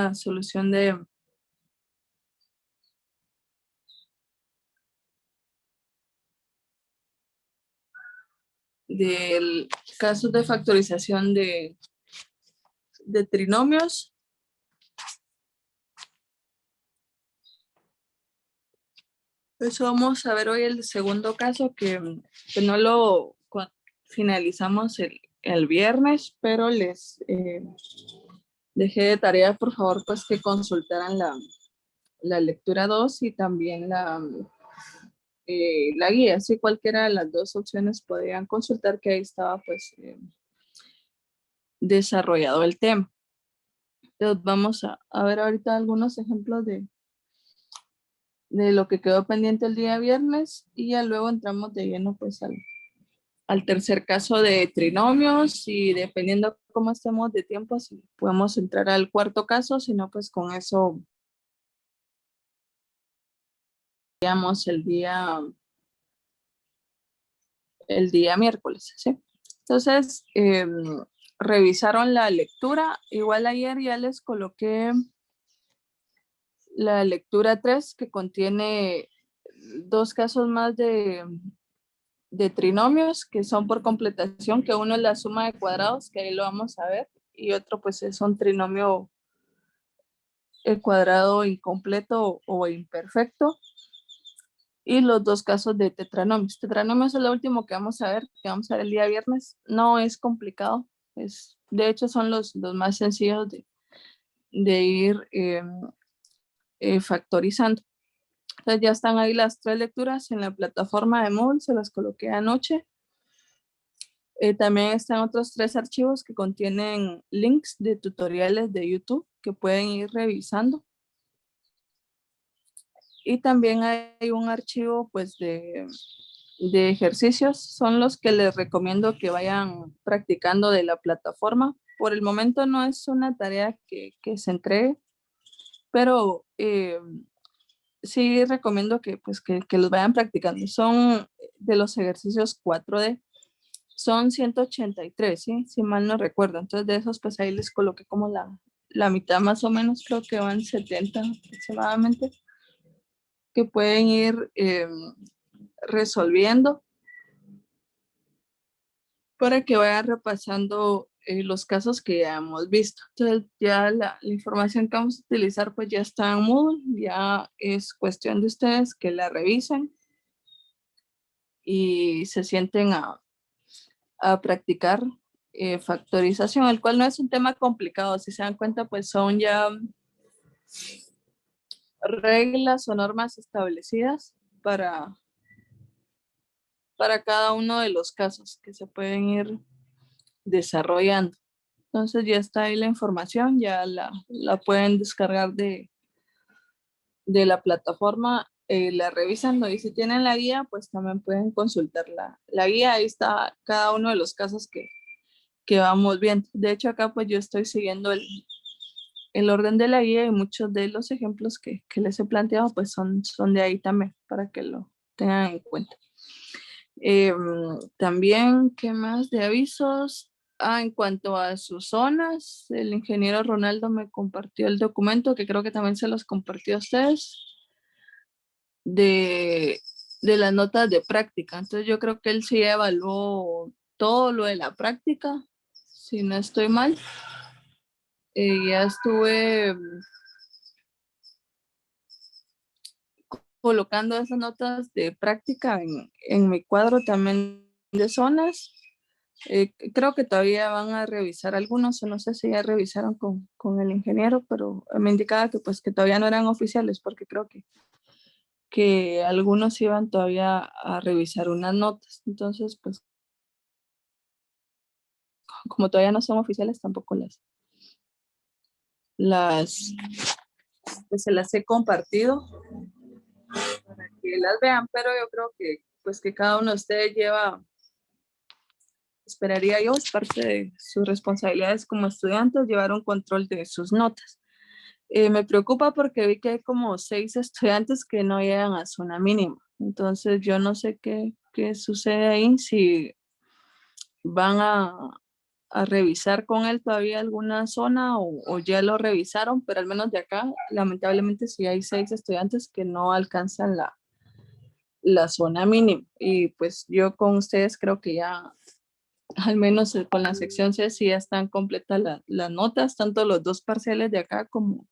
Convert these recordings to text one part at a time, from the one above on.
la solución del caso de factorización de trinomios. Eso vamos a ver hoy el segundo caso que no lo finalizamos el viernes, pero les dejé de tarea, por favor, pues que consultaran la lectura 2 y también la guía. Si cualquiera de las dos opciones podrían consultar, que ahí estaba pues desarrollado el tema. Entonces vamos a ver ahorita algunos ejemplos de lo que quedó pendiente el día viernes y ya luego entramos de lleno pues al tercer caso de trinomios y dependiendo cómo estemos de tiempo, si podemos entrar al cuarto caso, si no pues con eso digamos el día miércoles, ¿sí? Entonces, revisaron la lectura, igual ayer ya les coloqué la lectura 3 que contiene dos casos más de trinomios que son por completación, que uno es la suma de cuadrados, que ahí lo vamos a ver, y otro pues es un trinomio cuadrado incompleto o imperfecto, y los dos casos de tetranomios. Tetranomios es lo último que vamos a ver el día viernes. No es complicado, de hecho son los más sencillos de ir factorizando. Entonces ya están ahí las tres lecturas en la plataforma de Moodle, se las coloqué anoche. También están otros 3 archivos que contienen links de tutoriales de YouTube que pueden ir revisando. Y también hay un archivo pues de ejercicios, son los que les recomiendo que vayan practicando de la plataforma. Por el momento no es una tarea que se entregue, pero sí recomiendo que los vayan practicando. Son de los ejercicios 4D. Son 183, ¿sí? Si mal no recuerdo. Entonces de esos pues ahí les coloqué como la mitad más o menos, creo que van 70 aproximadamente, que pueden ir resolviendo para que vayan repasando los casos que ya hemos visto. Entonces ya la información que vamos a utilizar pues ya está en Moodle, ya es cuestión de ustedes que la revisen y se sienten a practicar factorización, el cual no es un tema complicado. Si se dan cuenta, pues son ya reglas o normas establecidas para cada uno de los casos que se pueden ir desarrollando. Entonces ya está ahí la información, ya la pueden descargar de la plataforma, la revisan, y si tienen la guía, pues también pueden consultar la guía. Ahí está cada uno de los casos que vamos viendo. De hecho, acá pues yo estoy siguiendo el orden de la guía y muchos de los ejemplos que les he planteado pues son de ahí también, para que lo tengan en cuenta. También, ¿qué más de avisos? En cuanto a sus zonas, el ingeniero Ronaldo me compartió el documento, que creo que también se los compartió a ustedes, de las notas de práctica. Entonces yo creo que él sí evaluó todo lo de la práctica, si no estoy mal. Ya estuve colocando esas notas de práctica en mi cuadro también de zonas. Creo que todavía van a revisar algunos, o no sé si ya revisaron con el ingeniero, pero me indicaba que pues que todavía no eran oficiales, porque creo que algunos iban todavía a revisar unas notas. Entonces, pues como todavía no son oficiales, tampoco pues se las he compartido para que las vean, pero yo creo que pues que cada uno de ustedes lleva, esperaría yo, es parte de sus responsabilidades como estudiantes, llevar un control de sus notas. Me preocupa porque vi que hay como 6 estudiantes que no llegan a zona mínima. Entonces yo no sé qué sucede ahí, si van a a revisar con él todavía alguna zona o ya lo revisaron, pero al menos de acá, lamentablemente sí hay 6 estudiantes que no alcanzan la zona mínima. Y pues yo con ustedes creo que ya, al menos con la sección C, sí ya están completas las notas, tanto los 2 parciales de acá como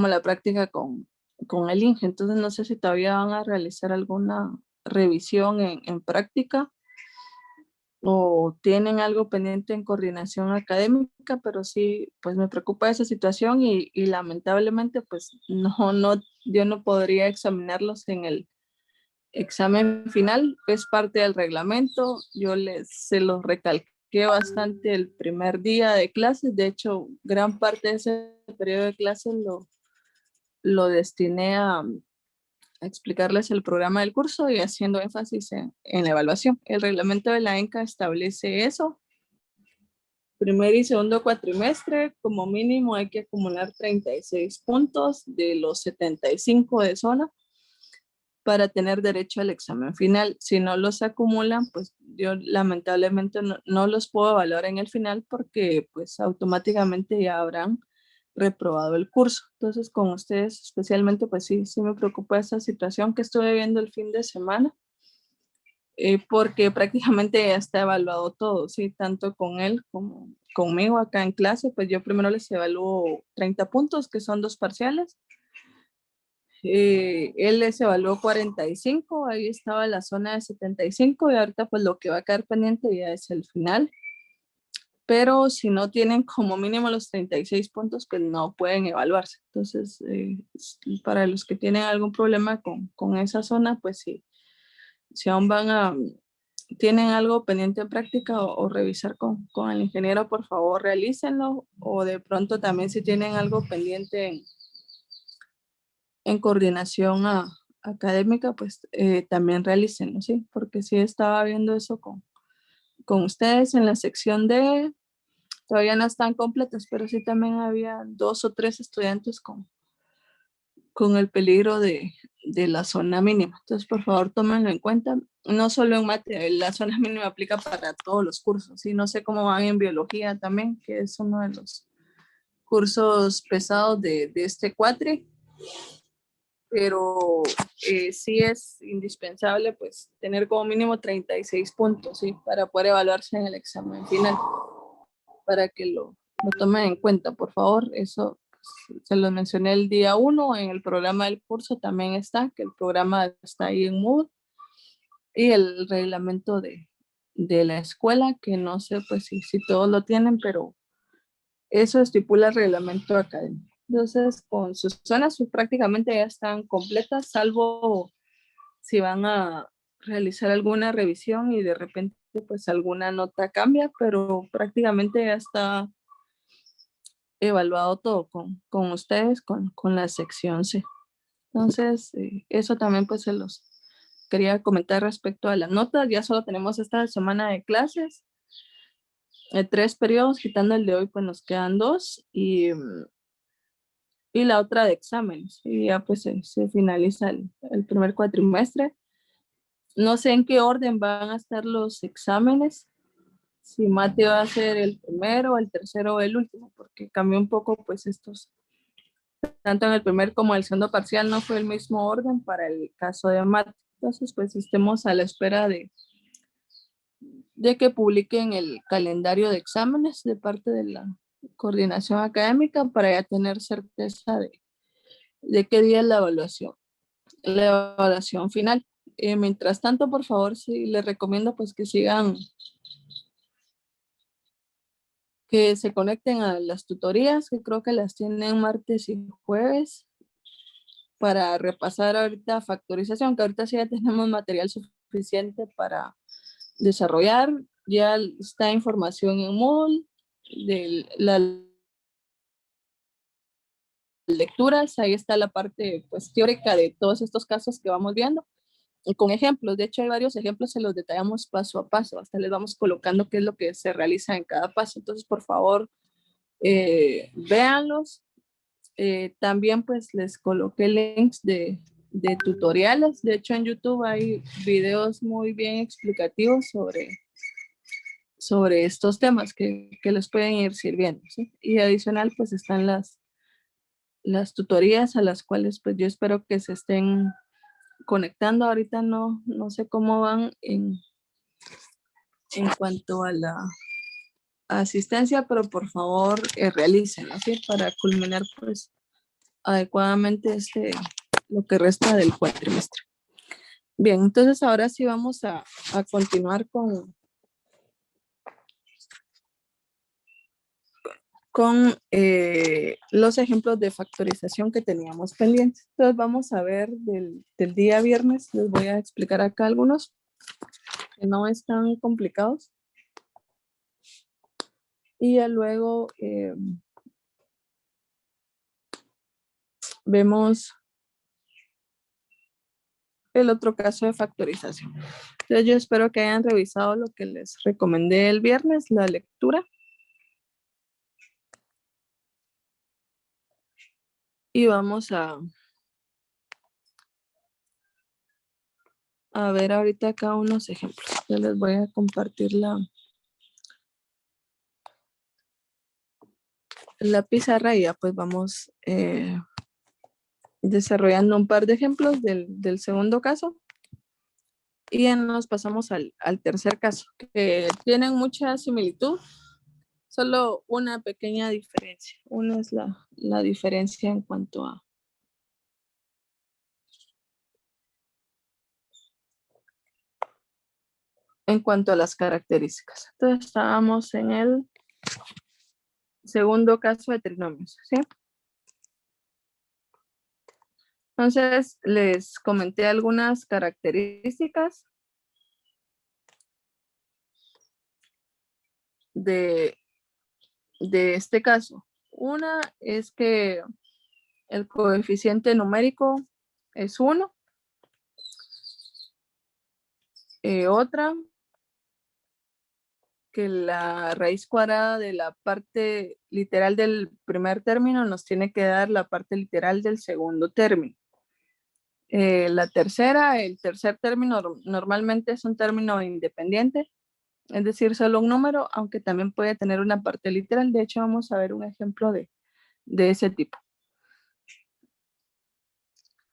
la práctica con el INGE. Entonces no sé si todavía van a realizar alguna revisión en práctica o tienen algo pendiente en coordinación académica, pero sí, pues me preocupa esa situación y lamentablemente pues no, yo no podría examinarlos en el examen final, es parte del reglamento, se los recalqué bastante el primer día de clases, de hecho gran parte de ese periodo de clases lo destiné a explicarles el programa del curso y haciendo énfasis en la evaluación. El reglamento de la ENCA establece eso. Primer y segundo cuatrimestre, como mínimo hay que acumular 36 puntos de los 75 de zona para tener derecho al examen final. Si no los acumulan, pues yo lamentablemente no los puedo evaluar en el final porque pues automáticamente ya habrán reprobado el curso. Entonces con ustedes especialmente pues sí me preocupa esa situación que estuve viendo el fin de semana, porque prácticamente ya está evaluado todo, ¿sí? Tanto con él como conmigo acá en clase, pues yo primero les evalúo 30 puntos, que son 2 parciales. Él les evaluó 45, ahí estaba la zona de 75 y ahorita pues lo que va a quedar pendiente ya es el final. Pero si no tienen como mínimo los 36 puntos, pues no pueden evaluarse. Entonces, para los que tienen algún problema con esa zona, pues sí, si aún tienen algo pendiente en práctica o revisar con el ingeniero, por favor realícenlo. O de pronto también si tienen algo pendiente en coordinación académica, pues también realícenlo, ¿sí? Porque sí estaba viendo eso con ustedes en la sección D. Todavía no están completas, pero sí también había 2 o 3 estudiantes con el peligro de la zona mínima. Entonces, por favor, tómenlo en cuenta. No solo en mate, la zona mínima aplica para todos los cursos. Y no sé cómo van en biología también, que es uno de los cursos pesados de este cuatri. Pero sí es indispensable pues tener como mínimo 36 puntos, ¿sí? Para poder evaluarse en el examen final, para que lo tomen en cuenta, por favor. Eso pues, se los mencioné el día 1, en el programa del curso también está, que el programa está ahí en Moodle, y el reglamento de la escuela, que no sé pues si todos lo tienen, pero eso estipula el reglamento académico. Entonces, con sus zonas pues, prácticamente ya están completas, salvo si van a realizar alguna revisión y de repente pues alguna nota cambia, pero prácticamente ya está evaluado todo con ustedes, con la sección C. Entonces, eso también pues se los quería comentar respecto a las notas. Ya solo tenemos esta semana de clases, 3 periodos, quitando el de hoy, pues nos quedan 2 y la otra de exámenes. Y ya pues se finaliza el primer cuatrimestre. No sé en qué orden van a estar los exámenes, si Mate va a ser el primero, el tercero o el último, porque cambió un poco pues estos, tanto en el primer como el segundo parcial no fue el mismo orden para el caso de Mate. Entonces pues estemos a la espera de que publiquen el calendario de exámenes de parte de la coordinación académica para ya tener certeza de qué día es la evaluación final. Mientras tanto, por favor, sí les recomiendo pues que se conecten a las tutorías, que creo que las tienen martes y jueves, para repasar ahorita factorización, que ahorita sí ya tenemos material suficiente para desarrollar. Ya está información en Moodle de las lecturas, ahí está la parte pues teórica de todos estos casos que vamos viendo, y con ejemplos. De hecho, hay varios ejemplos, se los detallamos paso a paso, hasta les vamos colocando qué es lo que se realiza en cada paso. Entonces, por favor, véanlos. También pues les coloqué links de tutoriales. De hecho, en YouTube hay videos muy bien explicativos sobre estos temas que les pueden ir sirviendo, ¿sí? Y adicional, pues están las tutorías a las cuales pues yo espero que se estén conectando. Ahorita no sé cómo van en cuanto a la asistencia, pero por favor realícenla, ¿sí? Para culminar pues adecuadamente lo que resta del cuatrimestre. Bien, entonces ahora sí vamos a continuar con los ejemplos de factorización que teníamos pendientes. Entonces vamos a ver del día viernes, les voy a explicar acá algunos que no están complicados. Y ya luego vemos el otro caso de factorización. Entonces yo espero que hayan revisado lo que les recomendé el viernes, la lectura. Y vamos a ver ahorita acá unos ejemplos. Yo les voy a compartir la pizarra y ya pues vamos desarrollando un par de ejemplos del segundo caso. Y ya nos pasamos al tercer caso, que tienen mucha similitud, solo una pequeña diferencia. Una es la diferencia en cuanto a las características. Entonces estábamos en el segundo caso de trinomios, ¿sí? Entonces les comenté algunas características de este caso. Una es que el coeficiente numérico es 1. Otra, que la raíz cuadrada de la parte literal del primer término nos tiene que dar la parte literal del segundo término. La tercera, el tercer término normalmente es un término independiente, es decir, solo un número, aunque también puede tener una parte literal. De hecho, vamos a ver un ejemplo de ese tipo.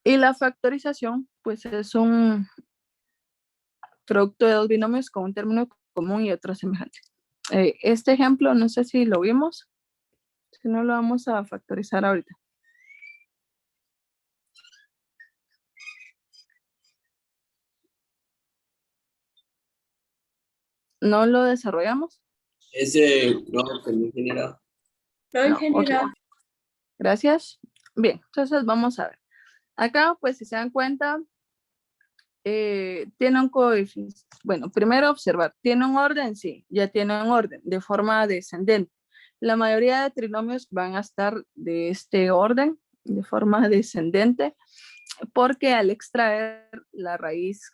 Y la factorización, pues es un producto de dos binomios con un término común y otro semejante. Este ejemplo, no sé si lo vimos, si no lo vamos a factorizar ahorita. ¿No lo desarrollamos? Ese no, que no genera. No, okay. Gracias. Bien, entonces vamos a ver. Acá, pues si se dan cuenta, tiene un coeficiente. Bueno, primero observar, ¿tiene un orden? Sí, ya tiene un orden de forma descendente. La mayoría de trinomios van a estar de este orden, de forma descendente, porque al extraer la raíz,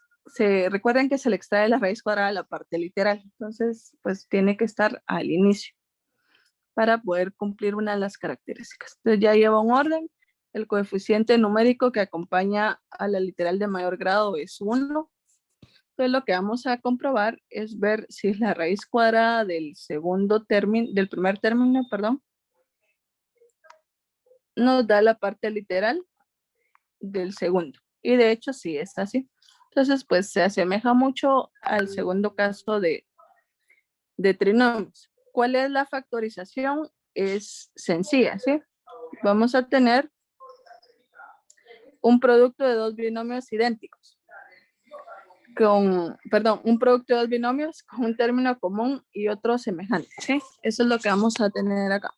recuerden que se le extrae la raíz cuadrada de la parte literal, entonces pues tiene que estar al inicio para poder cumplir una de las características. Entonces ya lleva un orden, el coeficiente numérico que acompaña a la literal de mayor grado es 1. Entonces lo que vamos a comprobar es ver si es la raíz cuadrada del del primer término, perdón, nos da la parte literal del segundo. Y de hecho sí es así. Entonces pues se asemeja mucho al segundo caso de trinomios. ¿Cuál es la factorización? Es sencilla, ¿sí? Vamos a tener un producto de dos binomios idénticos. Un producto de dos binomios con un término común y otro semejante, ¿sí? Eso es lo que vamos a tener acá.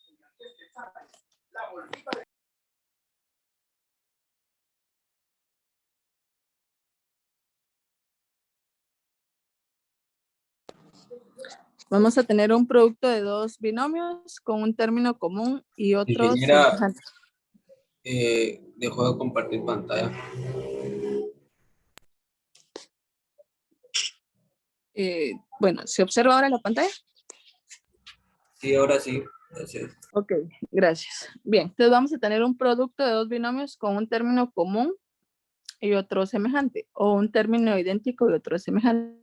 Vamos a tener un producto de dos binomios con un término común y otro semejante. Dejo de compartir pantalla. Bueno, ¿se observa ahora la pantalla? Sí, ahora sí. Gracias. Ok, gracias. Bien, entonces vamos a tener un producto de dos binomios con un término común y otro semejante, o un término idéntico y otro semejante.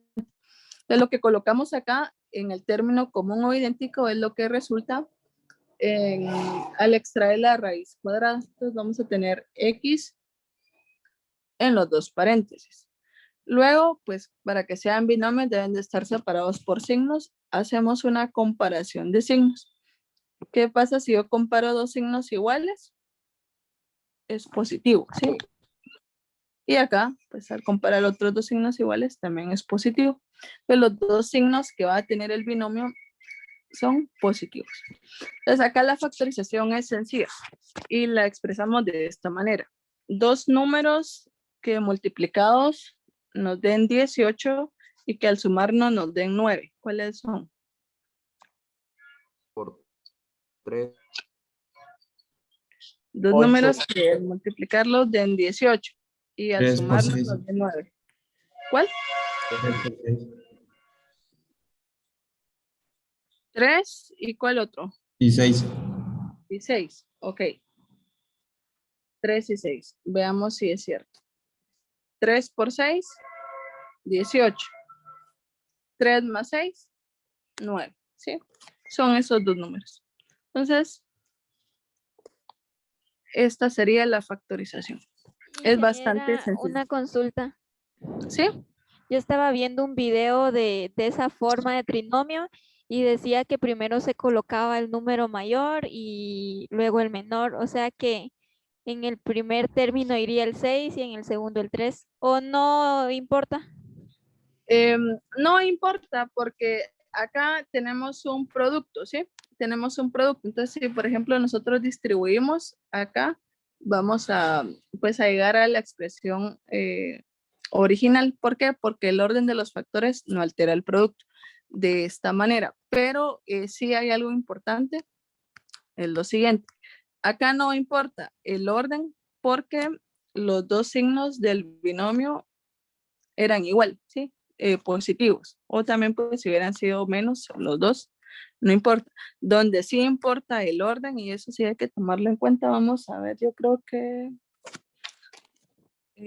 Entonces, lo que colocamos acá en el término común o idéntico es lo que resulta al extraer la raíz cuadrada. Entonces, vamos a tener x en los dos paréntesis. Luego, pues para que sean binomios deben de estar separados por signos. Hacemos una comparación de signos. ¿Qué pasa si yo comparo dos signos iguales? Es positivo, ¿sí? Y acá, pues al comparar otros dos signos iguales también es positivo. Pues los dos signos que va a tener el binomio son positivos. Entonces acá la factorización es sencilla y la expresamos de esta manera. Dos números que multiplicados nos den 18 y que al sumarnos nos den 9. ¿Cuáles son? Por 3. Dos 8. números que al multiplicarlos den 18 y al 3 por sumarnos 6. nos den 9. ¿Cuál? 3 y ¿cuál otro? Y 6. Y 6. Ok. 3 y 6. Veamos si es cierto. 3 por 6, 18. 3 más 6, 9. ¿Sí? Son esos dos números. Entonces, esta sería la factorización. Es bastante Ingeniera, sencillo. una consulta. ¿Sí? Yo estaba viendo un video de esa forma de trinomio y decía que primero se colocaba el número mayor y luego el menor. O sea que en el primer término iría el 6 y en el segundo el 3. ¿O no importa? No importa porque acá tenemos un producto, ¿sí? Tenemos un producto. Entonces, si por ejemplo nosotros distribuimos acá, vamos a, pues, a llegar a la expresión original. ¿Por qué? Porque el orden de los factores no altera el producto de esta manera. Pero sí hay algo importante, es lo siguiente. Acá no importa el orden porque los dos signos del binomio eran igual, ¿sí? Positivos. O también pues si hubieran sido menos los dos, no importa. Donde sí importa el orden y eso sí hay que tomarlo en cuenta. Vamos a ver, yo creo que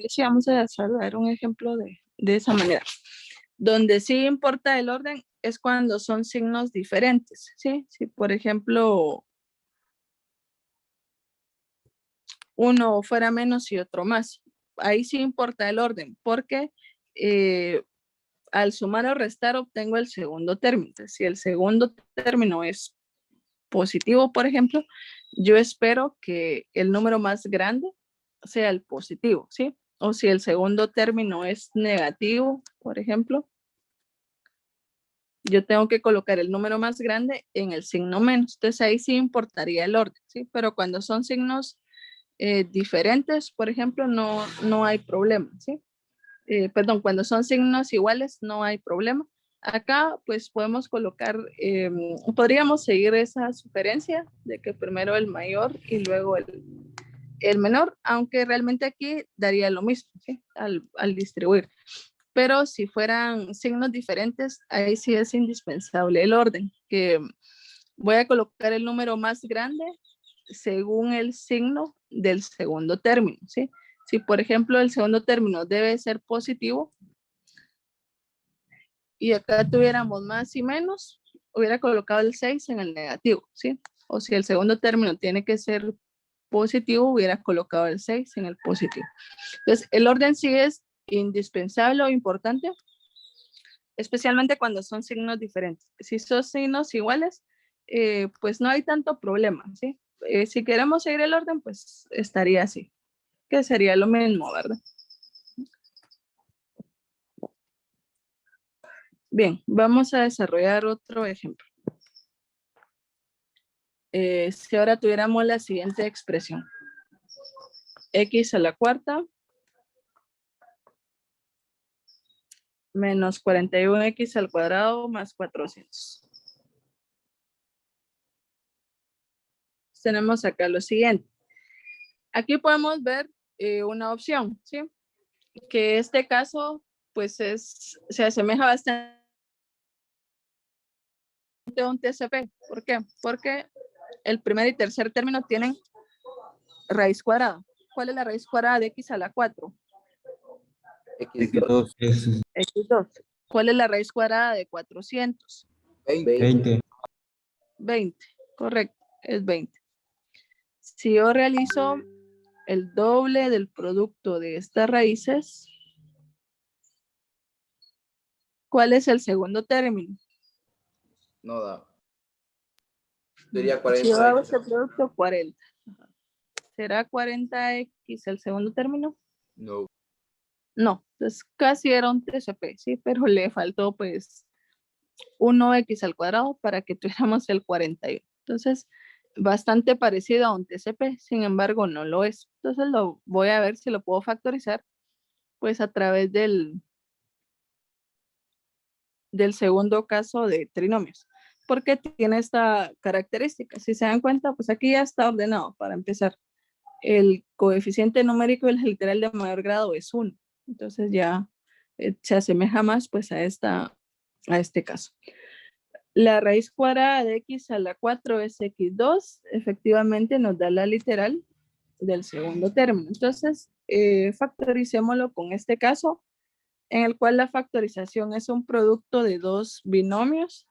sí vamos a dar un ejemplo de esa manera. Donde sí importa el orden es cuando son signos diferentes, ¿sí? Si por ejemplo uno fuera menos y otro más, ahí sí importa el orden porque al sumar o restar obtengo el segundo término. Entonces, si el segundo término es positivo, por ejemplo, yo espero que el número más grande sea el positivo, ¿sí? O si el segundo término es negativo, por ejemplo, yo tengo que colocar el número más grande en el signo menos. Entonces ahí sí importaría el orden, ¿sí? Pero cuando son signos diferentes, por ejemplo, no hay problema, ¿sí? Perdón, cuando son signos iguales no hay problema. Acá pues podemos colocar, podríamos seguir esa sugerencia de que primero el mayor y luego el menor, aunque realmente aquí daría lo mismo, ¿sí? Al distribuir. Pero si fueran signos diferentes, ahí sí es indispensable el orden, que voy a colocar el número más grande según el signo del segundo término, ¿sí? Si, por ejemplo, el segundo término debe ser positivo y acá tuviéramos más y menos, hubiera colocado el 6 en el negativo, ¿sí? O si el segundo término tiene que ser positivo, hubiera colocado el 6 en el positivo. Entonces, el orden sí es indispensable o importante, especialmente cuando son signos diferentes. Si son signos iguales, pues no hay tanto problema, ¿sí? Si queremos seguir el orden, pues estaría así, que sería lo mismo, ¿verdad? Bien, vamos a desarrollar otro ejemplo. Si ahora tuviéramos la siguiente expresión. X a la cuarta menos 41x al cuadrado más 400. Tenemos acá lo siguiente. Aquí podemos ver una opción, ¿sí? Que este caso, pues se asemeja bastante a un TCP. ¿Por qué? Porque el primer y tercer término tienen raíz cuadrada. ¿Cuál es la raíz cuadrada de x a la 4? X2. X2. X2. ¿Cuál es la raíz cuadrada de 400? 20. 20, correcto, es 20. Si yo realizo el doble del producto de estas raíces, ¿cuál es el segundo término? No da. Sería Si yo hago 40. este producto, 40. ¿Será 40x el segundo término? No. No, entonces casi era un TCP, sí, pero le faltó pues 1x al cuadrado para que tuviéramos el 41. Entonces, bastante parecido a un TCP, sin embargo, no lo es. Entonces, lo voy a ver si lo puedo factorizar, pues a través del segundo caso de trinomios, porque tiene esta característica. Si se dan cuenta, pues aquí ya está ordenado para empezar. El coeficiente numérico del literal de mayor grado es 1. Entonces ya se asemeja más pues a este caso. La raíz cuadrada de x a la 4 es x2. Efectivamente nos da la literal del segundo término. Entonces, factoricémoslo con este caso, en el cual la factorización es un producto de dos binomios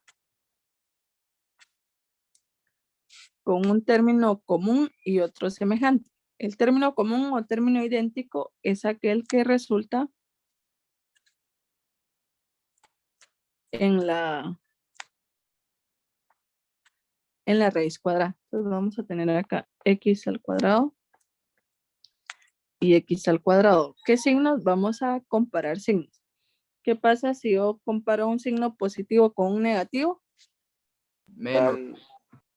con un término común y otro semejante. El término común o término idéntico es aquel que resulta en la raíz cuadrada. Entonces vamos a tener acá x al cuadrado y x al cuadrado. ¿Qué signos? Vamos a comparar signos. ¿Qué pasa si yo comparo un signo positivo con un negativo? Menos.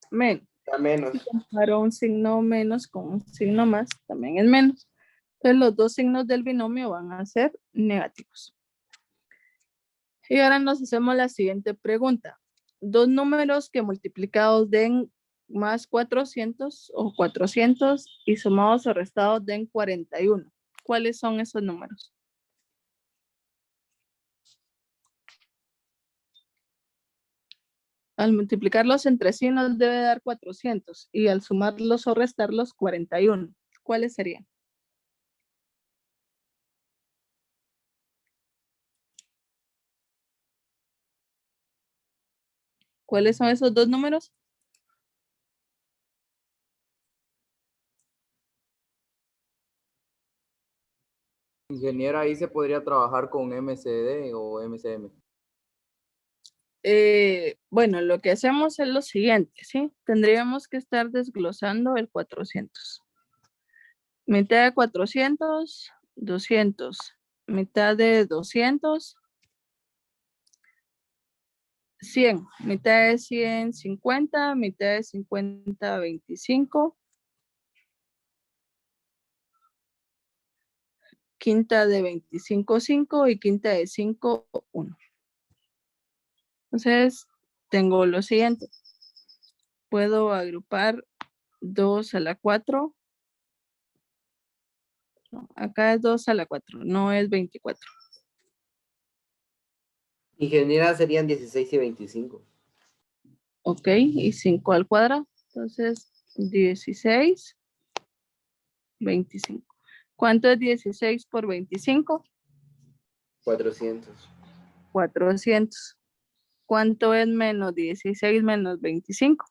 Menos. Está menos. Si comparo un signo menos con un signo más, también es menos. Entonces los dos signos del binomio van a ser negativos. Y ahora nos hacemos la siguiente pregunta. Dos números que multiplicados den más 400 o 400 y sumados o restados den 41. ¿Cuáles son esos números? Al multiplicarlos entre sí nos debe dar 400 y al sumarlos o restarlos 41. ¿Cuáles serían? ¿Cuáles son esos dos números? Ingeniera, ahí se podría trabajar con MCD o MCM. Bueno, lo que hacemos es lo siguiente, ¿sí? Tendríamos que estar desglosando el 400. Mitad de 400, 200. Mitad de 200, 100. Mitad de 100, 50. Mitad de 50, 25. Quinta de 25, 5 y quinta de 5, 1. Entonces, tengo lo siguiente. Puedo agrupar 2 a la 4. No, acá es 2 a la 4, no es 24. Ingeniera serían 16 y 25. Ok, y 5 al cuadrado. Entonces, 16, 25. ¿Cuánto es 16 por 25? 400. 400. ¿Cuánto es menos 16 menos 25?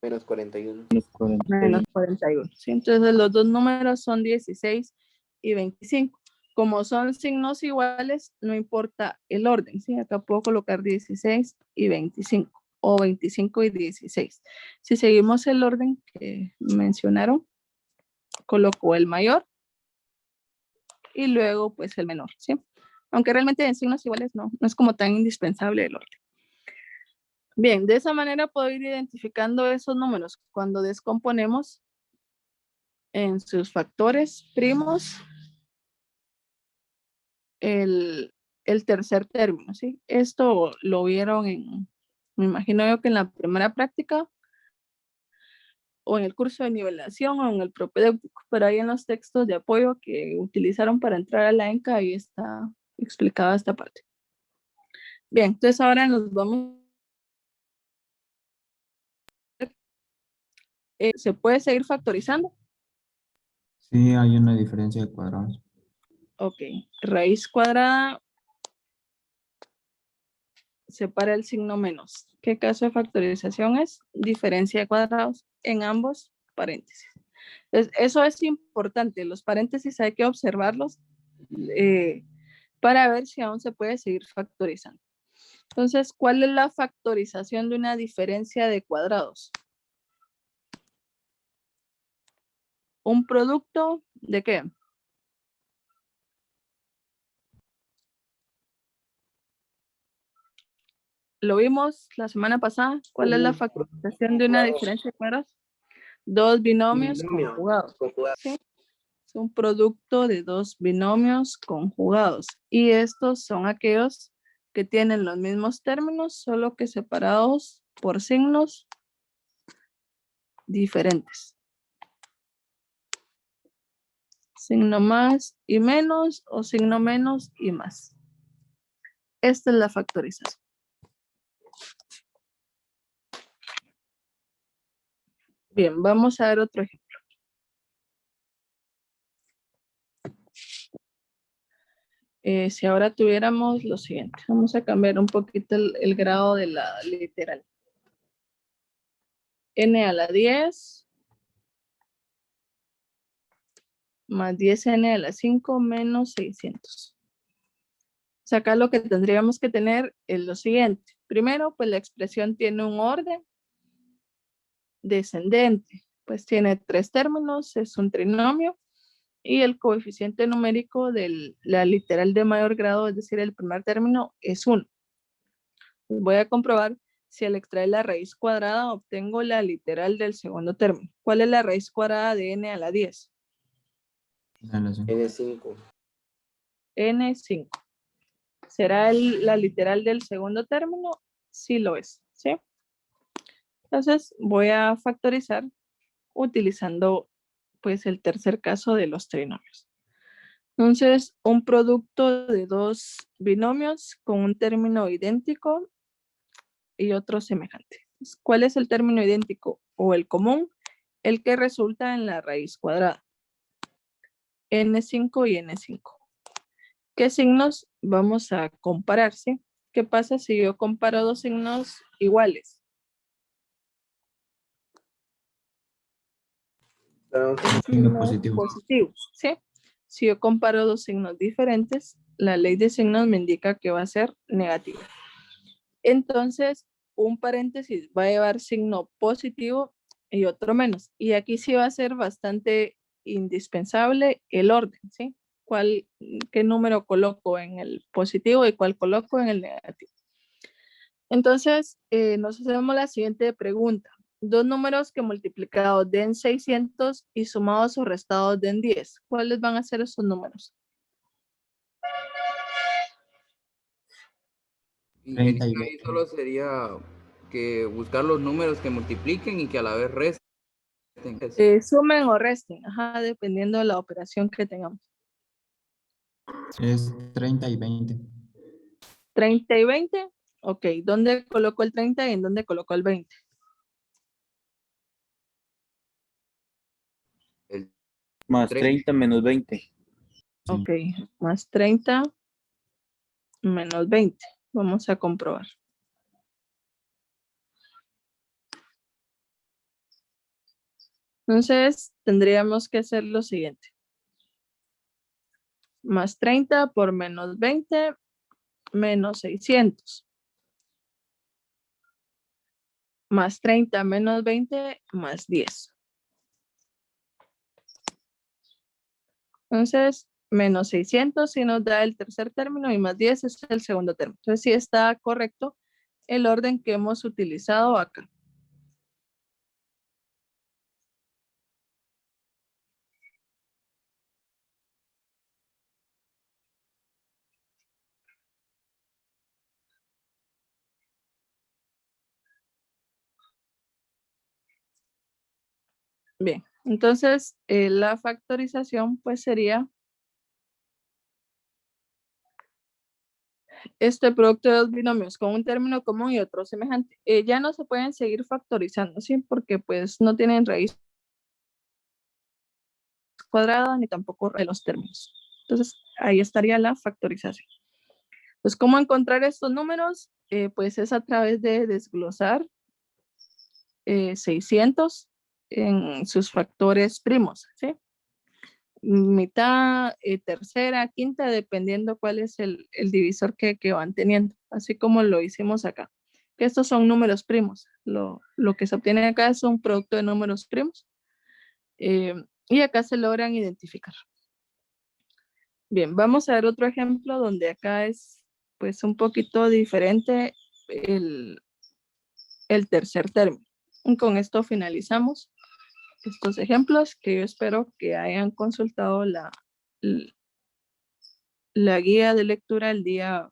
Menos 41. Menos 41. ¿Sí? Entonces los dos números son 16 y 25. Como son signos iguales, no importa el orden. ¿Sí? Acá puedo colocar 16 y 25 o 25 y 16. Si seguimos el orden que mencionaron, coloco el mayor y luego pues el menor. ¿Sí? Aunque realmente en signos iguales no es como tan indispensable el orden. Bien, de esa manera puedo ir identificando esos números cuando descomponemos en sus factores primos el tercer término, ¿sí? Esto lo vieron me imagino yo que en la primera práctica o en el curso de nivelación o en el propedéutico, pero ahí en los textos de apoyo que utilizaron para entrar a la ENCA, ahí está explicada esta parte. Bien, entonces ahora nos vamos. ¿Se puede seguir factorizando? Sí, hay una diferencia de cuadrados. Ok, raíz cuadrada separa el signo menos. ¿Qué caso de factorización es? Diferencia de cuadrados en ambos paréntesis. Entonces, eso es importante. Los paréntesis hay que observarlos para ver si aún se puede seguir factorizando. Entonces, ¿cuál es la factorización de una diferencia de cuadrados? ¿Un producto de qué? Lo vimos la semana pasada. ¿Cuál es la factorización de una diferencia de cuadrados? Dos binomios Binomio conjugados. conjugado. ¿Sí? Es un producto de dos binomios conjugados. Y estos son aquellos que tienen los mismos términos, solo que separados por signos diferentes. Signo más y menos o signo menos y más. Esta es la factorización. Bien, vamos a ver otro ejemplo. Si ahora tuviéramos lo siguiente, vamos a cambiar un poquito el grado de la literal. N a la 10 más 10n a la 5 menos 600. O sea, acá lo que tendríamos que tener es lo siguiente. Primero, pues la expresión tiene un orden descendente. Pues tiene tres términos, es un trinomio. Y el coeficiente numérico de la literal de mayor grado, es decir, el primer término, es 1. Voy a comprobar si al extraer la raíz cuadrada obtengo la literal del segundo término. ¿Cuál es la raíz cuadrada de n a la 10? N5. N5. ¿Será la literal del segundo término? Sí lo es, ¿sí? Entonces voy a factorizar utilizando pues el tercer caso de los trinomios. Entonces, un producto de dos binomios con un término idéntico y otro semejante. ¿Cuál es el término idéntico o el común? El que resulta en la raíz cuadrada. N5 y N5. ¿Qué signos vamos a comparar? ¿Sí? ¿Qué pasa si yo comparo dos signos iguales? Signo positivo. Positivo, ¿sí? Si yo comparo dos signos diferentes, la ley de signos me indica que va a ser negativa. Entonces, un paréntesis va a llevar signo positivo y otro menos. Y aquí sí va a ser bastante indispensable el orden, ¿sí? ¿Qué número coloco en el positivo y cuál coloco en el negativo? Entonces, nos hacemos la siguiente pregunta. Dos números que multiplicados den 600 y sumados o restados den 10. ¿Cuáles van a ser esos números? Ingeniero, 30 y ahí 20. solo sería que buscar los números que multipliquen y que a la vez resten. Sumen o resten, ajá, dependiendo de la operación que tengamos. Es 30 y 20. 30 y 20. Ok, ¿dónde coloco el 30 y en dónde coloco el 20? El Más 30. 30 menos 20. Sí. Ok, más 30 menos 20. Vamos a comprobar. Entonces, tendríamos que hacer lo siguiente. Más 30 por menos 20 menos 600. Más 30 menos 20 más 10. Entonces, menos 600 si nos da el tercer término y más 10 es el segundo término. Entonces, sí está correcto el orden que hemos utilizado acá. Bien, entonces la factorización pues sería este producto de dos binomios con un término común y otro semejante. Ya no se pueden seguir factorizando, ¿sí? Porque pues no tienen raíz cuadrada ni tampoco de los términos. Entonces ahí estaría la factorización. Pues, ¿cómo encontrar estos números? Pues es a través de desglosar 600 en sus factores primos, ¿sí? Mitad, tercera, quinta, dependiendo cuál es el divisor que van teniendo, así como lo hicimos acá. Que estos son números primos. Lo que se obtiene acá es un producto de números primos. Y acá se logran identificar. Bien, vamos a ver otro ejemplo donde acá es pues un poquito diferente el tercer término. Y con esto finalizamos estos ejemplos que yo espero que hayan consultado la guía de lectura el día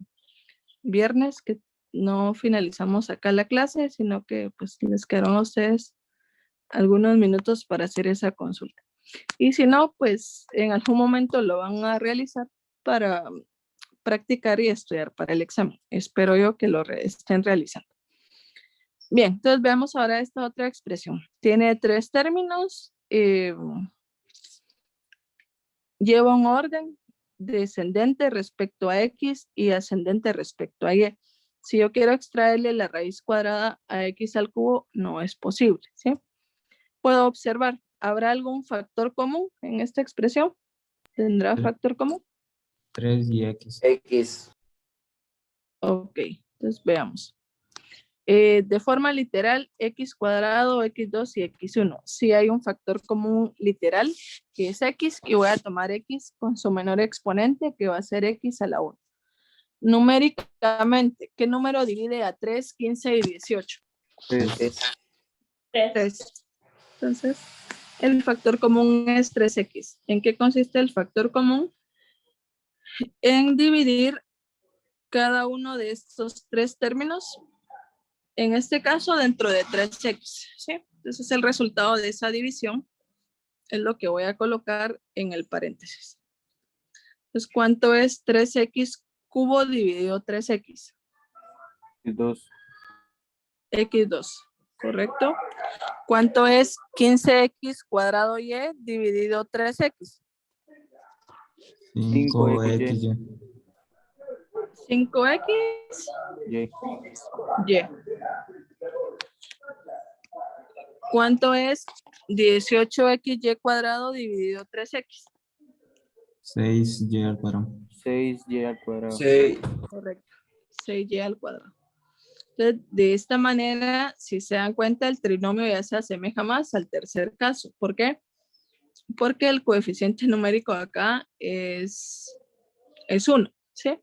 viernes, que no finalizamos acá la clase, sino que pues les quedaron a ustedes algunos minutos para hacer esa consulta. Y si no, pues en algún momento lo van a realizar para practicar y estudiar para el examen. Espero yo que lo estén realizando. Bien, entonces veamos ahora esta otra expresión. Tiene 3 términos. Lleva un orden descendente respecto a X y ascendente respecto a Y. Si yo quiero extraerle la raíz cuadrada a X al cubo, no es posible, ¿sí? Puedo observar, ¿habrá algún factor común en esta expresión? ¿Tendrá Sí. factor común? 3 y X. X. Ok, entonces veamos. De forma literal, X cuadrado, X2 y X1. Si hay un factor común literal, que es X, y voy a tomar X con su menor exponente, que va a ser X a la 1. Numéricamente, ¿qué número divide a 3, 15 y 18? 3. Entonces, el factor común es 3X. ¿En qué consiste el factor común? En dividir cada uno de estos 3 términos, en este caso dentro de 3X, ¿sí? Entonces el resultado de esa división es lo que voy a colocar en el paréntesis. Entonces, ¿cuánto es 3X cubo dividido 3X? 2. X2, ¿correcto? ¿Cuánto es 15X cuadrado Y dividido 3X? 5XY. 5X Y. Y. ¿Cuánto es 18XY cuadrado dividido 3X? 6Y al cuadrado. 6Y al cuadrado. Sí. Correcto. 6Y al cuadrado. Entonces, de esta manera, si se dan cuenta, el trinomio ya se asemeja más al tercer caso. ¿Por qué? Porque el coeficiente numérico acá es 1, ¿sí?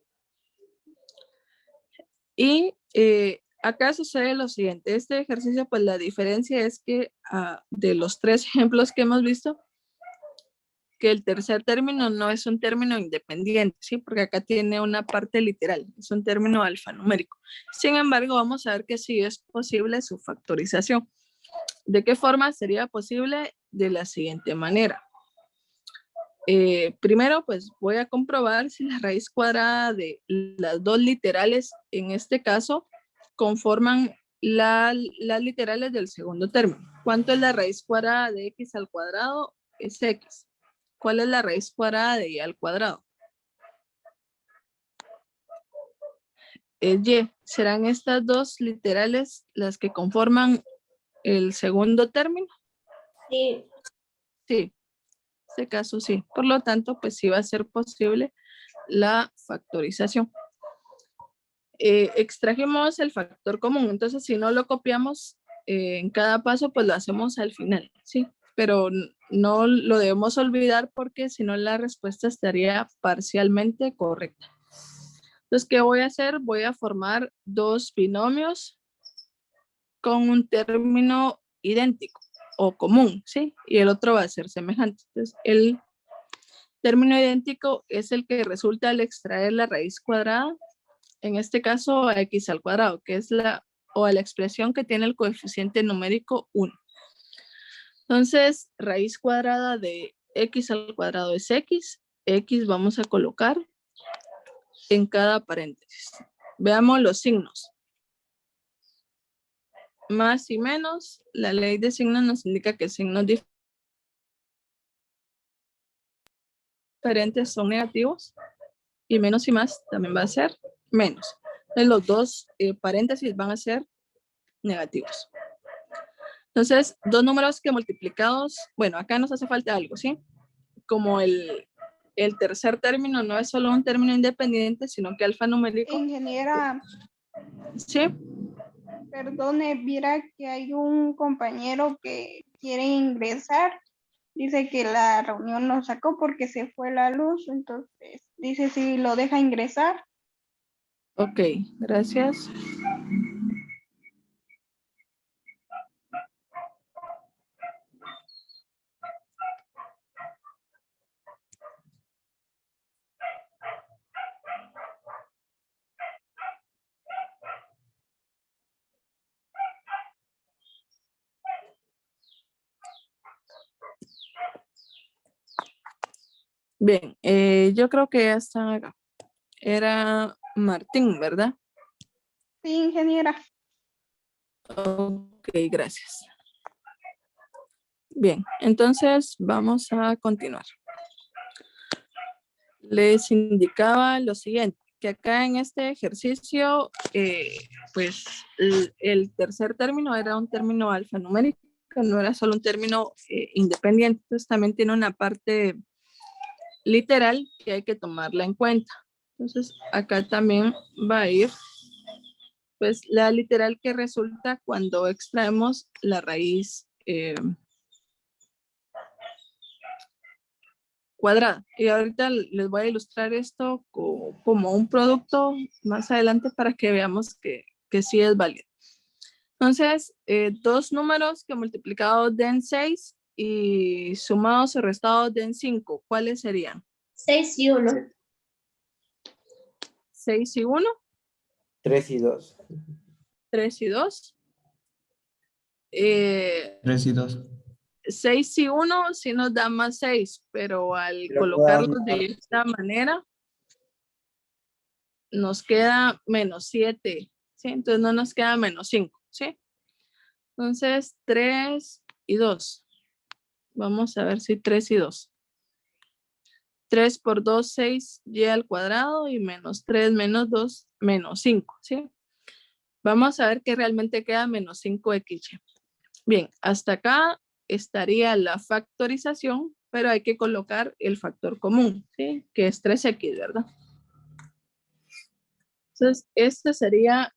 Y acá sucede lo siguiente. Este ejercicio, pues la diferencia es que de los 3 ejemplos que hemos visto, que el tercer término no es un término independiente, ¿sí? Porque acá tiene una parte literal, es un término alfanumérico. Sin embargo, vamos a ver que sí es posible su factorización. ¿De qué forma sería posible? De la siguiente manera. Primero, pues voy a comprobar si la raíz cuadrada de las 2 literales, en este caso, conforman las literales del segundo término. ¿Cuánto es la raíz cuadrada de X al cuadrado? Es X. ¿Cuál es la raíz cuadrada de Y al cuadrado? Es Y. ¿Serán estas 2 literales las que conforman el segundo término? Sí. Sí. En este caso sí. Por lo tanto, pues sí va a ser posible la factorización. Extrajimos el factor común, entonces si no lo copiamos en cada paso, pues lo hacemos al final, ¿sí? Pero no lo debemos olvidar porque si no la respuesta estaría parcialmente correcta. Entonces, ¿qué voy a hacer? Voy a formar 2 binomios con un término idéntico o común, ¿sí? Y el otro va a ser semejante. Entonces, el término idéntico es el que resulta al extraer la raíz cuadrada, en este caso a X al cuadrado, que es a la expresión que tiene el coeficiente numérico 1. Entonces, raíz cuadrada de X al cuadrado es X. X vamos a colocar en cada paréntesis. Veamos los signos. Más y menos, la ley de signos nos indica que signos diferentes son negativos y menos y más también va a ser menos. Entonces, los dos paréntesis van a ser negativos. Entonces, dos números que multiplicados, bueno, acá nos hace falta algo, ¿sí? Como el tercer término no es solo un término independiente, sino que alfanumérico, Ingeniera, ¿sí? perdone, viera que hay un compañero que quiere ingresar. Dice que la reunión lo sacó porque se fue la luz, entonces dice si lo deja ingresar. Ok, gracias. Bien, yo creo que ya están acá. Era Martín, ¿verdad? Sí, ingeniera. Ok, gracias. Bien, entonces vamos a continuar. Les indicaba lo siguiente, que acá en este ejercicio, pues el tercer término era un término alfanumérico, no era solo un término independiente, entonces también tiene una parte literal que hay que tomarla en cuenta. Entonces acá también va a ir pues la literal que resulta cuando extraemos la raíz cuadrada. Y ahorita les voy a ilustrar esto como un producto más adelante para que veamos que sí es válido. Entonces, dos números que multiplicados den 6 y sumados o restados den 5. ¿Cuáles serían? 6 y 1. 6 y 1. 3 y 2. 3 y 2. 3 y 2. 6 y 1 sí nos da más 6, pero al Pero colocarlos puedo de esta manera, nos queda menos 7, ¿sí? Entonces no nos queda menos 5, ¿sí? Entonces 3 y 2. Vamos a ver si 3 y 2. 3 por 2, 6 y al cuadrado y menos 3 menos 2, menos 5, ¿sí? Vamos a ver que realmente queda menos 5xy. Bien, hasta acá estaría la factorización, pero hay que colocar el factor común, ¿sí? Que es 3x, ¿verdad? Entonces, este sería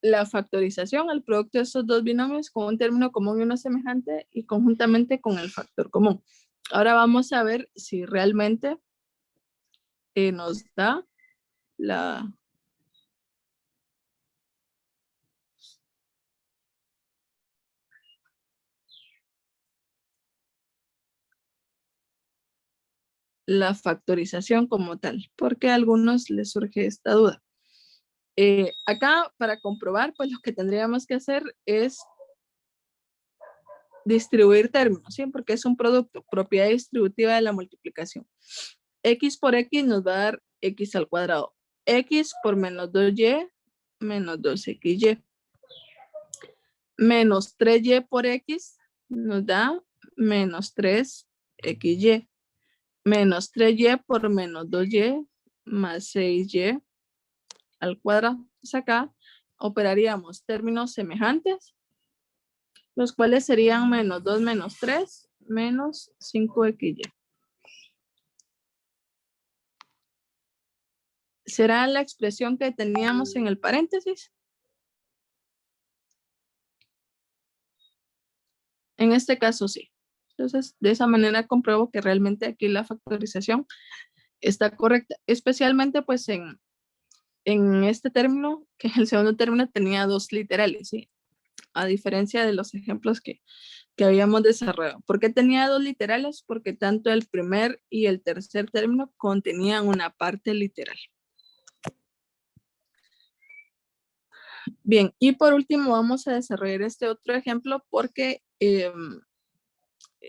la factorización, el producto de estos dos binomios con un término común y uno semejante y conjuntamente con el factor común. Ahora vamos a ver si realmente nos da la factorización como tal, porque a algunos les surge esta duda. Acá para comprobar, pues lo que tendríamos que hacer es distribuir términos, ¿sí? Porque es un producto, propiedad distributiva de la multiplicación. X por X nos va a dar X al cuadrado. X por menos 2Y, menos 2XY. Menos 3Y por X nos da menos 3XY. Menos 3Y por menos 2Y, más 6Y al cuadrado. Entonces acá operaríamos términos semejantes, los cuales serían menos 2 menos 3, menos 5xy. ¿Será la expresión que teníamos en el paréntesis? En este caso sí. Entonces, de esa manera compruebo que realmente aquí la factorización está correcta, especialmente pues en este término, que el segundo término tenía dos literales, ¿sí? A diferencia de los ejemplos que habíamos desarrollado. ¿Por qué tenía dos literales? Porque tanto el primer y el tercer término contenían una parte literal. Bien, y por último vamos a desarrollar este otro ejemplo porque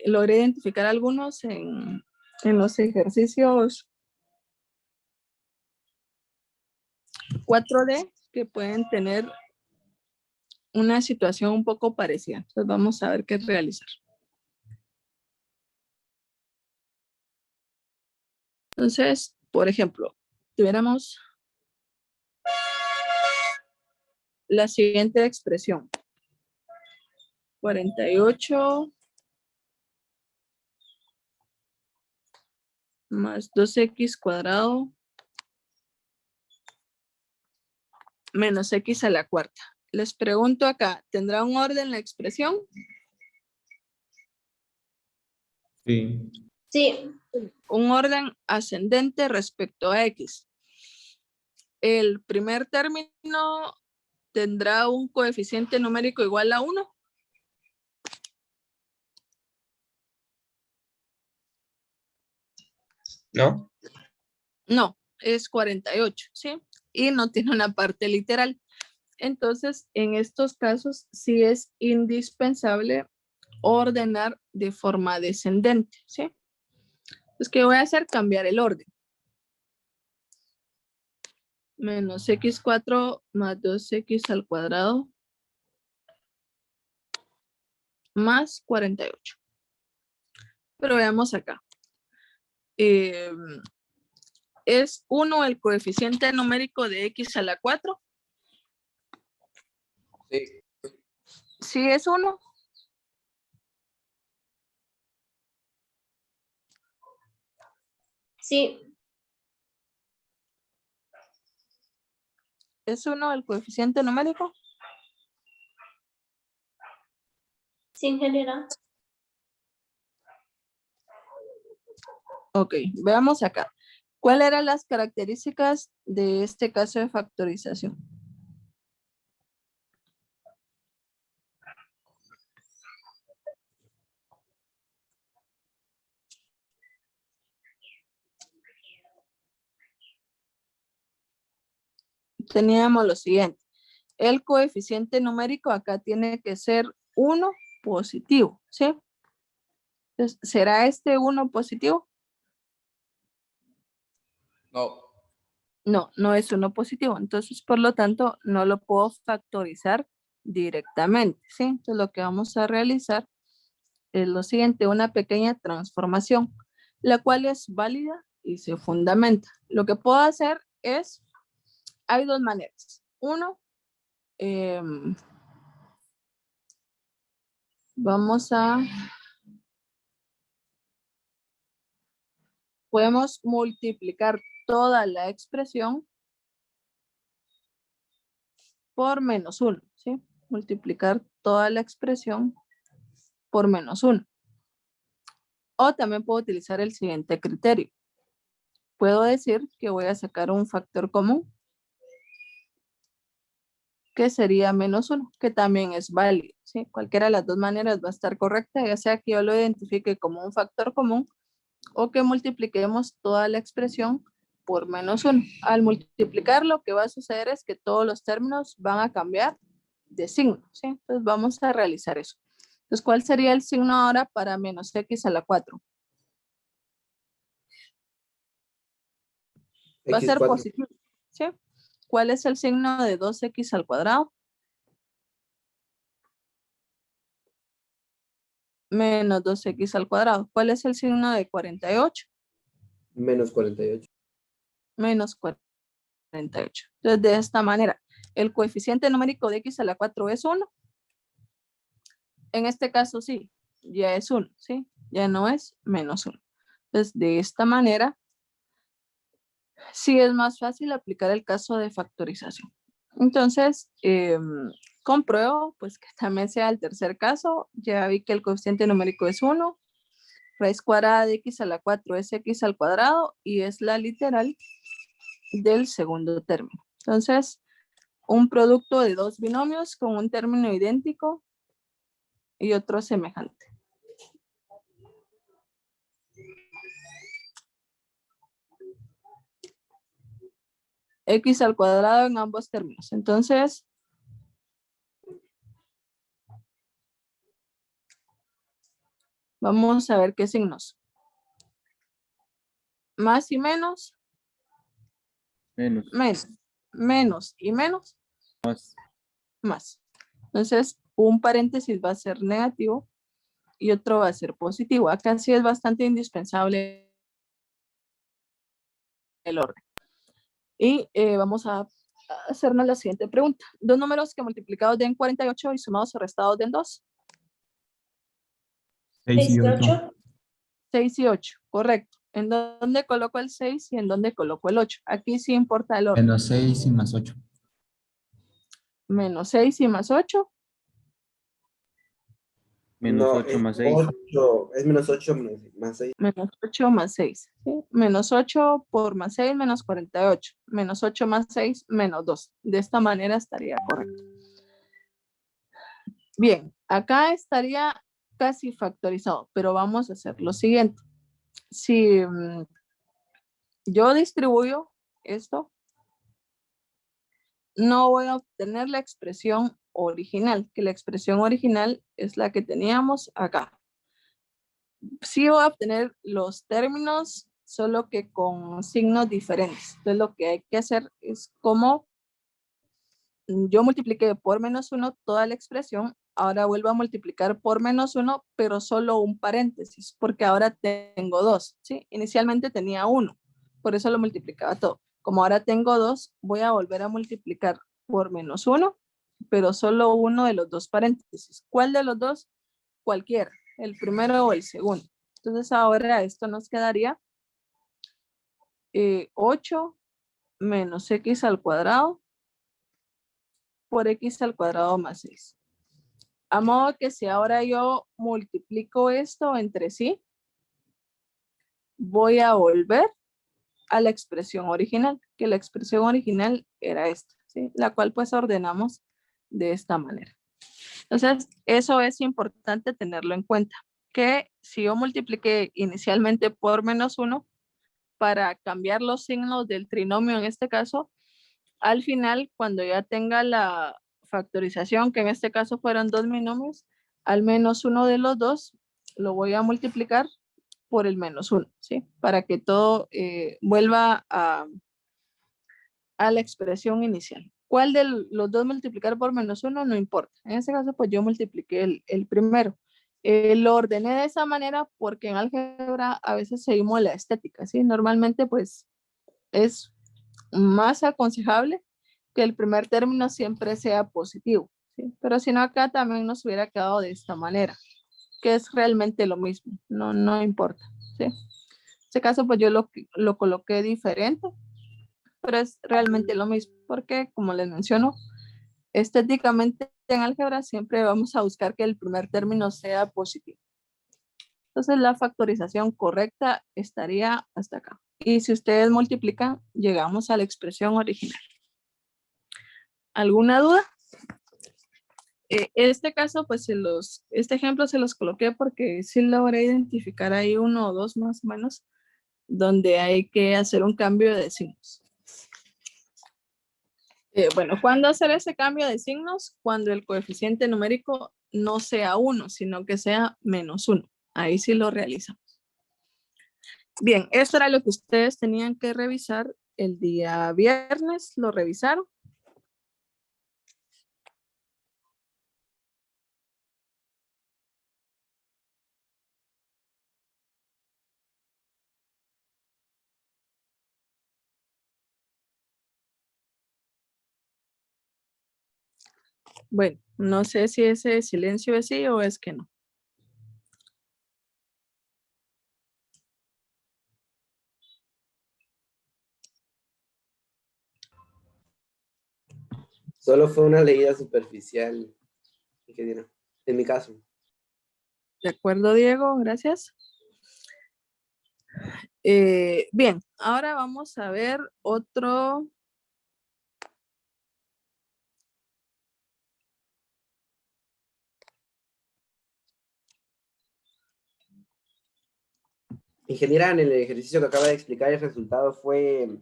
logré identificar algunos en los ejercicios 4D que pueden tener una situación un poco parecida. Entonces vamos a ver qué realizar. Entonces, por ejemplo, tuviéramos la siguiente expresión. 48 más 2x cuadrado menos x a la cuarta. Les pregunto acá, ¿tendrá un orden la expresión? Sí. Sí, Un orden ascendente respecto a x. El primer término tendrá un coeficiente numérico igual a 1. ¿No? No, es 48, ¿sí? Y no tiene una parte literal. Entonces, en estos casos sí es indispensable ordenar de forma descendente, ¿sí? Entonces, ¿qué voy a hacer? Cambiar el orden. Menos x4 más 2x al cuadrado más 48. Pero veamos acá. ¿Es 1 el coeficiente numérico de x a la 4? Sí. Sí, es 1. sí, ¿Es 1 el coeficiente numérico? sí, ingeniera. Ok, veamos acá. ¿Cuáles eran las características de este caso de factorización? Teníamos lo siguiente. El coeficiente numérico acá tiene que ser 1 positivo, ¿sí? Entonces, ¿será este 1 positivo? No. No, no es 1 positivo. Entonces, por lo tanto, no lo puedo factorizar directamente, ¿sí? Entonces, lo que vamos a realizar es lo siguiente, una pequeña transformación, la cual es válida y se fundamenta. Lo que puedo hacer es, hay dos maneras. Uno, podemos multiplicar toda la expresión por menos 1, ¿sí? Multiplicar toda la expresión por menos 1. O también puedo utilizar el siguiente criterio. Puedo decir que voy a sacar un factor común, que sería menos 1, que también es válido, ¿sí? Cualquiera de las dos maneras va a estar correcta, ya sea que yo lo identifique como un factor común o que multipliquemos toda la expresión por menos 1. Al multiplicar, lo que va a suceder es que todos los términos van a cambiar de signo, ¿sí? Entonces vamos a realizar eso. Entonces, ¿cuál sería el signo ahora para menos x a la 4? Va a ser X4. positivo, ¿sí? ¿Cuál es el signo de 2x al cuadrado? Menos 2x al cuadrado. ¿Cuál es el signo de 48? Menos 48. Menos 48. Entonces, de esta manera, el coeficiente numérico de x a la 4 es 1. En este caso, sí, ya es 1, ¿sí? Ya no es menos 1. Entonces, de esta manera, sí es más fácil aplicar el caso de factorización. Entonces, compruebo pues que también sea el tercer caso. Ya vi que el coeficiente numérico es 1. Raíz cuadrada de x a la 4 es x al cuadrado y es la literal del segundo término. Entonces, un producto de dos binomios con un término idéntico y otro semejante. X al cuadrado en ambos términos. Entonces, vamos a ver qué signos. Más y menos. Menos. Menos. Menos y menos. Más. Más. Entonces, un paréntesis va a ser negativo y otro va a ser positivo. Acá sí es bastante indispensable el orden. Y vamos a hacernos la siguiente pregunta. Dos números que multiplicados den 48 y sumados o restados den 2. 6 y 8. 8. 6 y 8, correcto. ¿En dónde coloco el 6 y en dónde coloco el 8? Aquí sí importa el orden. Menos 6 y más 8. Menos 6 y más 8. Menos No, 8 es más 6. 8, es menos 8 más 6. Menos 8 más 6. ¿sí? Menos 8 por más 6, menos 48. Menos 8 más 6, menos 2. De esta manera estaría correcto. Bien, acá estaría casi factorizado, pero vamos a hacer lo siguiente. Si yo distribuyo esto, no voy a obtener la expresión original, que la expresión original es la que teníamos acá. Sí voy a obtener los términos, solo que con signos diferentes. Entonces lo que hay que hacer es como yo multipliqué por menos 1 toda la expresión, ahora vuelvo a multiplicar por menos 1, pero solo un paréntesis, porque ahora tengo 2, ¿sí? Inicialmente tenía 1, por eso lo multiplicaba todo. Como ahora tengo 2, voy a volver a multiplicar por menos 1, pero solo uno de los dos paréntesis. ¿Cuál de los dos? Cualquiera, el primero o el segundo. Entonces ahora esto nos quedaría 8 menos x al cuadrado por x al cuadrado más 6. A modo que si ahora yo multiplico esto entre sí, voy a volver a la expresión original, que la expresión original era esta, ¿sí? La cual pues ordenamos de esta manera. Entonces, eso es importante tenerlo en cuenta, que si yo multipliqué inicialmente por menos 1, para cambiar los signos del trinomio en este caso, al final, cuando ya tenga la factorización, que en este caso fueron dos binomios, al menos uno de los dos lo voy a multiplicar por el menos 1, ¿sí? Para que todo vuelva a la expresión inicial. ¿Cuál de los dos multiplicar por menos 1? No importa. En este caso, pues yo multipliqué el primero. Lo ordené de esa manera porque en álgebra a veces seguimos la estética, ¿sí? Normalmente, pues, es más aconsejable que el primer término siempre sea positivo, ¿sí? Pero si no, acá también nos hubiera quedado de esta manera, que es realmente lo mismo, no importa, ¿sí? En este caso, pues yo lo coloqué diferente, pero es realmente lo mismo, porque como les menciono, estéticamente en álgebra siempre vamos a buscar que el primer término sea positivo. Entonces la factorización correcta estaría hasta acá. Y si ustedes multiplican, llegamos a la expresión original. ¿Alguna duda? Este caso, pues este ejemplo se los coloqué porque sí logré identificar ahí uno o dos más o menos, donde hay que hacer un cambio de signos. Bueno, ¿cuándo hacer ese cambio de signos? Cuando el coeficiente numérico no sea 1, sino que sea menos 1. Ahí sí lo realizamos. Bien, esto era lo que ustedes tenían que revisar el día viernes. ¿Lo revisaron? Bueno, no sé si ese silencio es sí o es que no. Solo fue una leída superficial, ingeniera, en mi caso. De acuerdo, Diego, gracias. Bien, ahora vamos a ver otro. Ingeniera, en el ejercicio que acaba de explicar, el resultado fue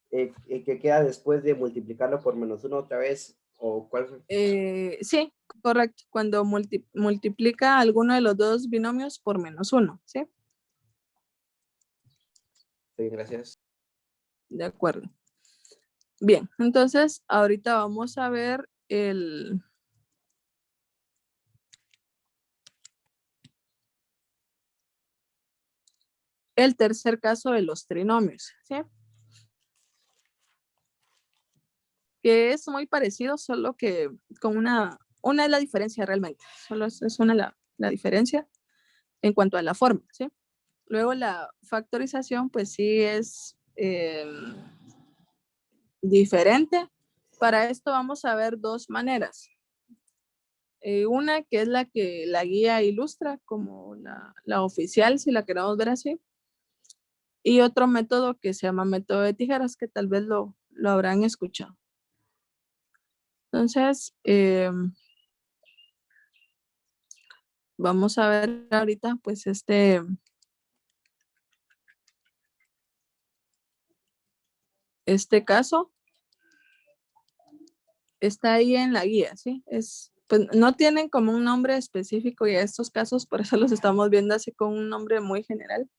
que queda después de multiplicarlo por menos 1 otra vez, ¿o cuál fue? Sí, correcto. Cuando multiplica alguno de los dos binomios por menos 1, ¿sí? Sí, gracias. De acuerdo. Bien, entonces ahorita vamos a ver el tercer caso de los trinomios, ¿sí? que es muy parecido, solo que con una es la diferencia realmente, solo es una la diferencia en cuanto a la forma, ¿sí? Luego la factorización, pues sí es diferente. Para esto vamos a ver dos maneras. Una que es la que la guía ilustra, como la oficial, si la queremos ver así. Y otro método que se llama método de tijeras, que tal vez lo habrán escuchado. Entonces, vamos a ver ahorita, pues este caso está ahí en la guía, ¿sí? Pues no tienen como un nombre específico y estos casos, por eso los estamos viendo así con un nombre muy general.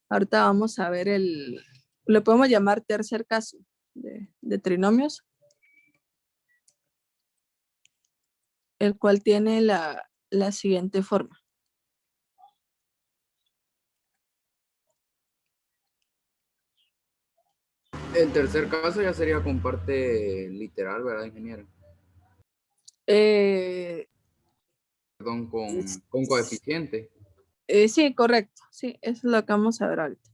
Ahorita vamos a ver lo podemos llamar tercer caso de trinomios, el cual tiene la siguiente forma. El tercer caso ya sería con parte literal, ¿verdad, ingeniero? Perdón, con coeficiente. Sí, correcto. Sí, eso es lo que vamos a ver ahorita.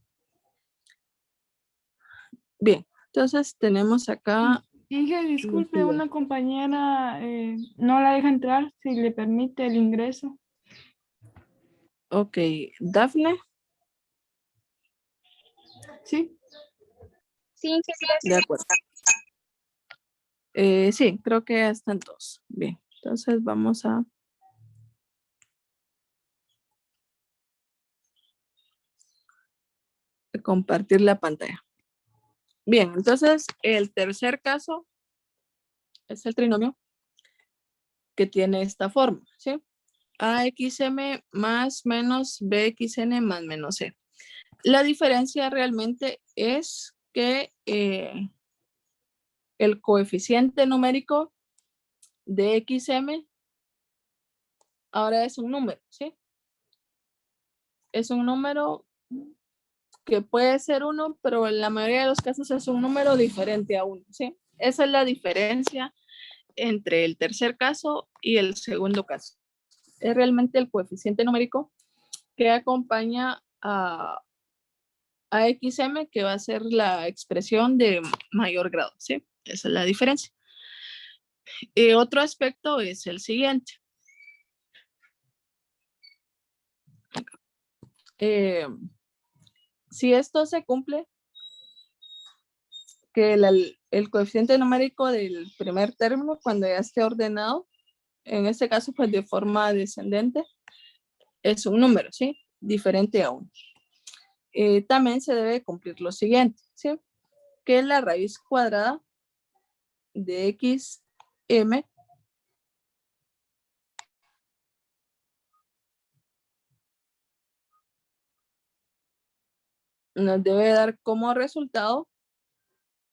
Bien, entonces tenemos acá. Inge, disculpe, una compañera no la deja entrar si le permite el ingreso. Ok, Dafne. Sí. Sí, De acuerdo. Sí, creo que ya están todos. Bien, entonces vamos a compartir la pantalla. Bien, entonces el tercer caso es el trinomio que tiene esta forma, ¿sí? AXM más menos BXN más menos C. La diferencia realmente es que el coeficiente numérico de XM ahora es un número, ¿sí? Es un número que puede ser 1, pero en la mayoría de los casos es un número diferente a 1, ¿sí? Esa es la diferencia entre el tercer caso y el segundo caso. Es realmente el coeficiente numérico que acompaña a XM, que va a ser la expresión de mayor grado, ¿sí? Esa es la diferencia. Otro aspecto es el siguiente. Si esto se cumple, que el coeficiente numérico del primer término, cuando ya esté ordenado, en este caso, pues de forma descendente, es un número, ¿sí? Diferente a 1. También se debe cumplir lo siguiente, ¿sí? Que la raíz cuadrada de XM nos debe dar como resultado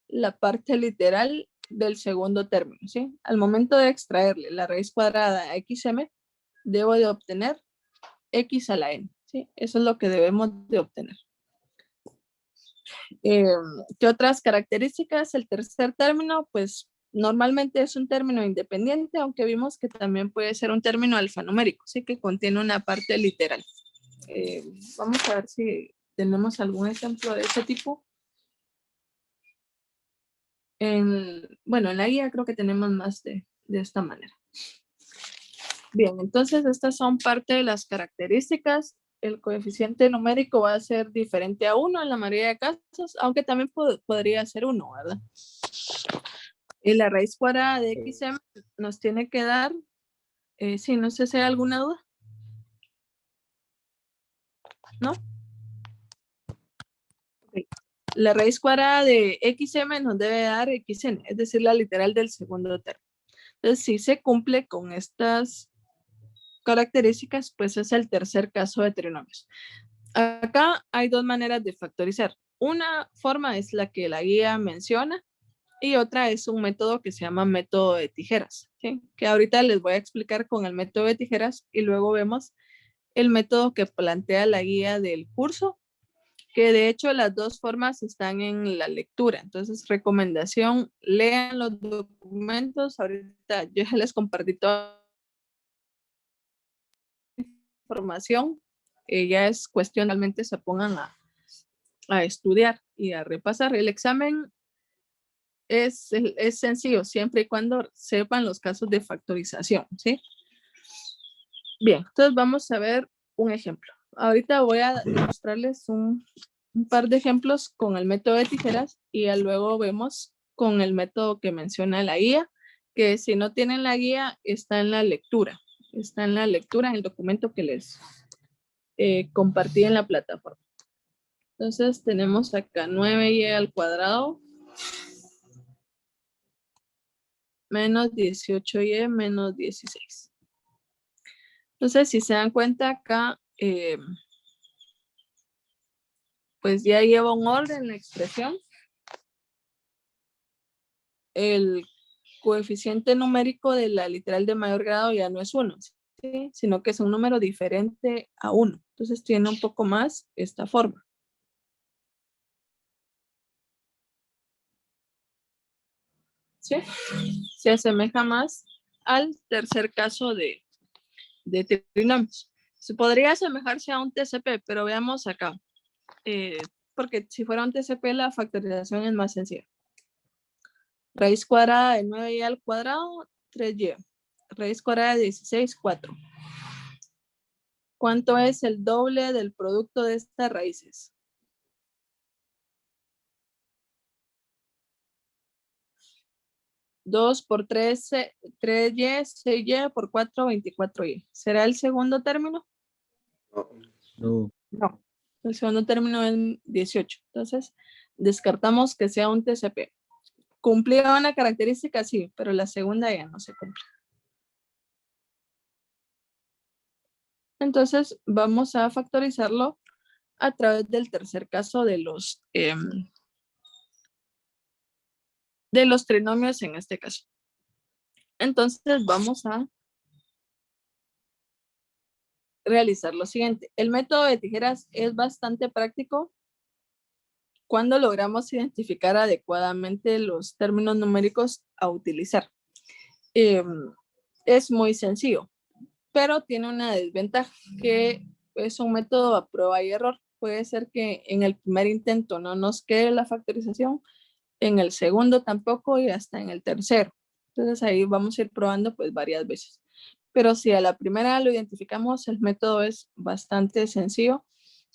la parte literal del segundo término, ¿sí? Al momento de extraerle la raíz cuadrada a XM, debo de obtener X a la N, ¿sí? Eso es lo que debemos de obtener. ¿Qué otras características? El tercer término, pues normalmente es un término independiente, aunque vimos que también puede ser un término alfanumérico, ¿sí? Que contiene una parte literal. Vamos a ver si tenemos algún ejemplo de ese tipo. Bueno, en la guía creo que tenemos más de esta manera. Bien, entonces estas son parte de las características. El coeficiente numérico va a ser diferente a 1 en la mayoría de casos, aunque también podría ser 1, ¿verdad? Y la raíz cuadrada de XM nos tiene que dar, sí, no sé si hay alguna duda. ¿No? Okay. La raíz cuadrada de XM nos debe dar XN, es decir, la literal del segundo término. Entonces, si se cumple con estas características, pues es el tercer caso de trinomios. Acá hay dos maneras de factorizar. Una forma es la que la guía menciona y otra es un método que se llama método de tijeras, ¿sí? Que ahorita les voy a explicar con el método de tijeras y luego vemos el método que plantea la guía del curso que de hecho las dos formas están en la lectura. Entonces, recomendación, lean los documentos. Ahorita yo ya les compartí toda la información. Ya es cuestión, realmente se pongan a estudiar y a repasar. El examen es sencillo, siempre y cuando sepan los casos de factorización, ¿sí? Bien, entonces vamos a ver un ejemplo. Ahorita voy a mostrarles un par de ejemplos con el método de tijeras y ya luego vemos con el método que menciona la guía, que si no tienen la guía está en la lectura. Está en la lectura, en el documento que les compartí en la plataforma. Entonces tenemos acá 9y al cuadrado menos 18y menos 16. Entonces, si se dan cuenta acá, pues ya lleva un orden la expresión. El coeficiente numérico de la literal de mayor grado ya no es 1, ¿sí? Sino que es un número diferente a 1. Entonces tiene un poco más esta forma. ¿Sí? Se asemeja más al tercer caso de trinomios. Se podría asemejarse a un TCP, pero veamos acá. Porque si fuera un TCP, la factorización es más sencilla. Raíz cuadrada de 9y al cuadrado, 3y. Raíz cuadrada de 16, 4. ¿Cuánto es el doble del producto de estas raíces? 2 por 3, 3y, 6y por 4, 24y. ¿Será el segundo término? No. No. El segundo término es 18. Entonces, descartamos que sea un TCP. ¿Cumplía una característica? Sí, pero la segunda ya no se cumple. Entonces, vamos a factorizarlo a través del tercer caso de los trinomios en este caso. Entonces, vamos a realizar lo siguiente. El método de tijeras es bastante práctico cuando logramos identificar adecuadamente los términos numéricos a utilizar. Es muy sencillo, pero tiene una desventaja, que es un método a prueba y error. Puede ser que en el primer intento no nos quede la factorización, en el segundo tampoco y hasta en el tercero. Entonces ahí vamos a ir probando pues varias veces. Pero si a la primera lo identificamos, el método es bastante sencillo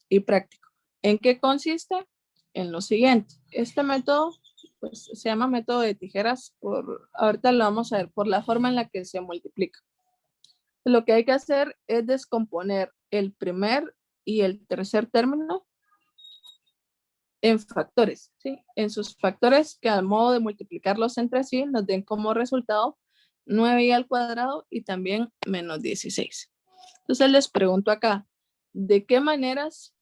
y práctico. ¿En qué consiste? En lo siguiente. Este método pues, se llama método de tijeras. Ahorita lo vamos a ver por la forma en la que se multiplica. Lo que hay que hacer es descomponer el primer y el tercer término en factores, ¿sí? En sus factores que al modo de multiplicarlos entre sí nos den como resultado 9y al cuadrado y también menos 16. Entonces les pregunto acá, ¿de qué maneras?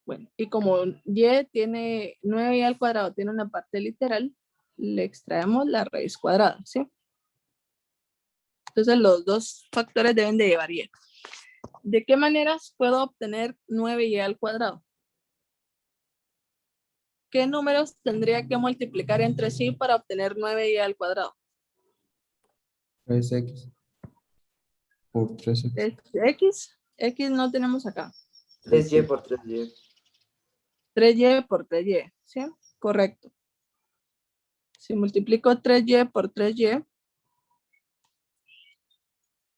Bueno, y como y tiene 9y al cuadrado, tiene una parte literal, le extraemos la raíz cuadrada, ¿sí? Entonces los dos factores deben de llevar y. ¿De qué maneras puedo obtener 9y al cuadrado? ¿Qué números tendría que multiplicar entre sí para obtener 9y al cuadrado? 3x por 3x. X no tenemos acá. 3y por 3y. 3y por 3y, ¿sí? Correcto. Si multiplico 3y por 3y,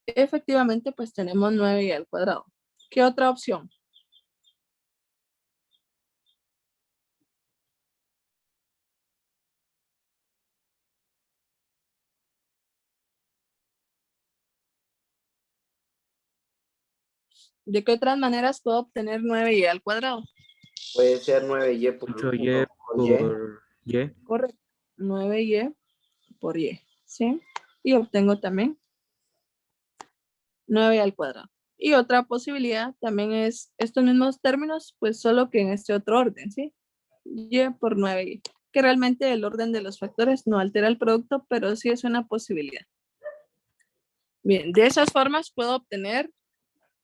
efectivamente pues tenemos 9y al cuadrado. ¿Qué otra opción? ¿De qué otras maneras puedo obtener 9y al cuadrado? Puede ser 9y por 8y 1 por y. por y. Correcto. 9y por y, ¿sí? Y obtengo también 9 al cuadrado. Y otra posibilidad también es estos mismos términos, pues solo que en este otro orden, ¿sí? Y por 9y, que realmente el orden de los factores no altera el producto, pero sí es una posibilidad. Bien, de esas formas puedo obtener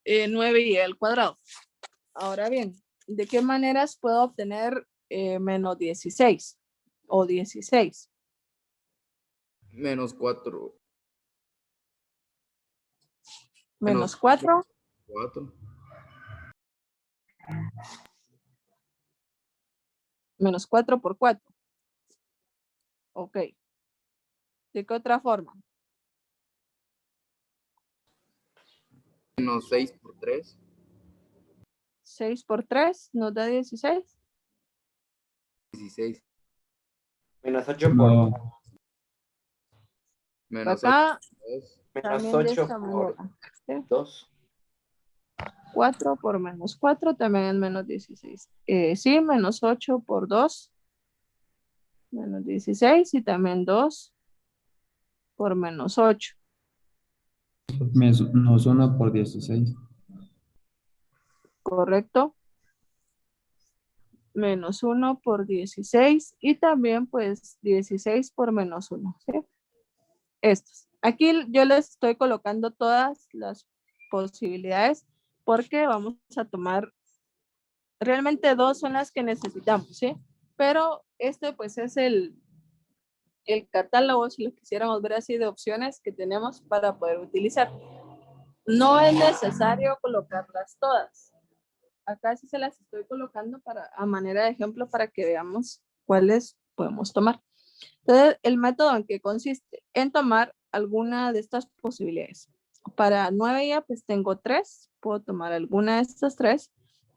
9y al cuadrado. Ahora bien, ¿de qué maneras puedo obtener menos 16 o 16? Menos 4. Menos 4. 4. Menos 4 por 4. Ok. ¿De qué otra forma? Menos 6 por 3. 6 por 3 nos da 16. 16. Menos 8 por No, Menos 8 Acá por 2. menos también de 8 esta por manera. ¿Sí? 2. 4 por menos 4 también es menos 16. Sí, menos 8 por 2. Menos 16 y también 2 por menos 8. menos 1 por 16. ¿Correcto? Menos 1 por 16 y también pues 16 por menos 1. ¿Sí? Estos. Aquí yo les estoy colocando todas las posibilidades porque vamos a tomar, realmente dos son las que necesitamos, ¿sí? Pero este pues es el catálogo, si lo quisiéramos ver así, de opciones que tenemos para poder utilizar. No es necesario colocarlas todas. Acá sí se las estoy colocando a manera de ejemplo para que veamos cuáles podemos tomar. Entonces, el método en que consiste en tomar alguna de estas posibilidades. Para 9 ya pues tengo 3, puedo tomar alguna de estas 3.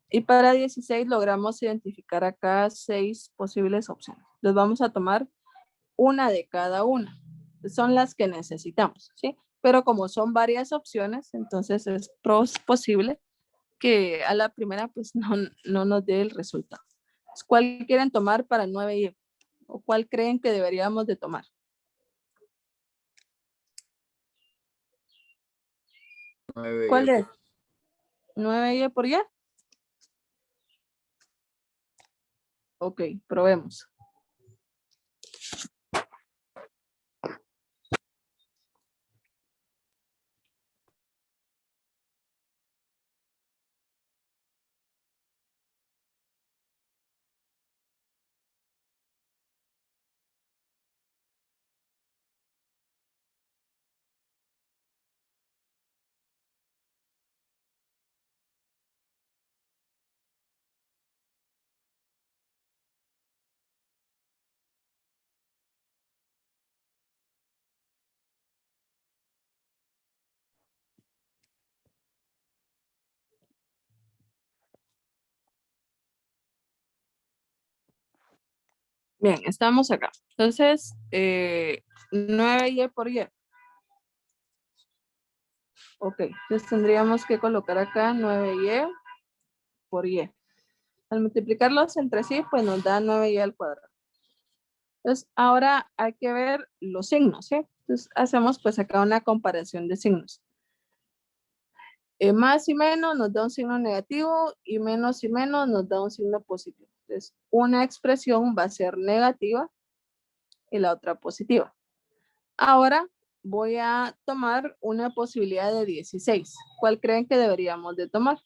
Y para 16 logramos identificar acá 6 posibles opciones. Entonces vamos a tomar una de cada una. Son las que necesitamos, ¿sí? Pero como son varias opciones, entonces es posible que a la primera pues no nos dé el resultado. ¿Cuál quieren tomar para 9Y? ¿O cuál creen que deberíamos de tomar? 9. ¿Cuál es? 9Y por Y. Ok, probemos. Bien, estamos acá. Entonces, 9Y por Y. Ok, entonces tendríamos que colocar acá 9Y por Y. Al multiplicarlos entre sí, pues nos da 9Y al cuadrado. Entonces, ahora hay que ver los signos, ¿sí? Entonces, hacemos pues acá una comparación de signos. Más y menos nos da un signo negativo y menos nos da un signo positivo. Entonces, una expresión va a ser negativa y la otra positiva. Ahora voy a tomar una posibilidad de 16. ¿Cuál creen que deberíamos de tomar?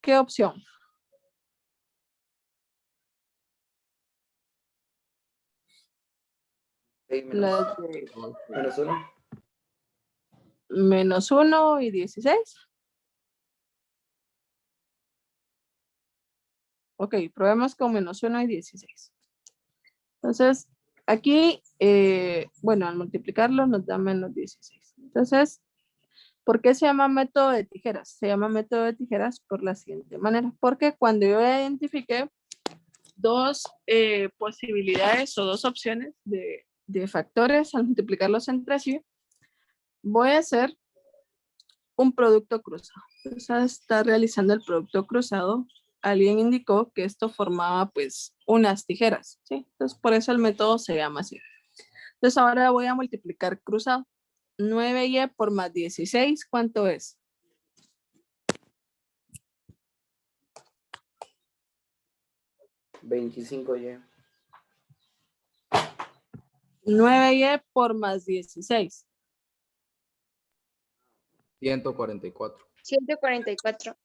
¿Qué opción? La de menos 1. menos 1 y 16. Ok, probemos con menos 1 y 16. Entonces, aquí, bueno, al multiplicarlo nos da menos 16. Entonces, ¿por qué se llama método de tijeras? Se llama método de tijeras por la siguiente manera. Porque cuando yo identifiqué dos posibilidades o dos opciones de factores al multiplicarlos entre sí, voy a hacer un producto cruzado. Entonces, está realizando el producto cruzado. Alguien indicó que esto formaba pues unas tijeras, ¿sí? Entonces, por eso el método se llama así. Entonces, ahora voy a multiplicar cruzado. 9Y por más 16, ¿cuánto es? 25Y. 9y por más 16. 144. 144.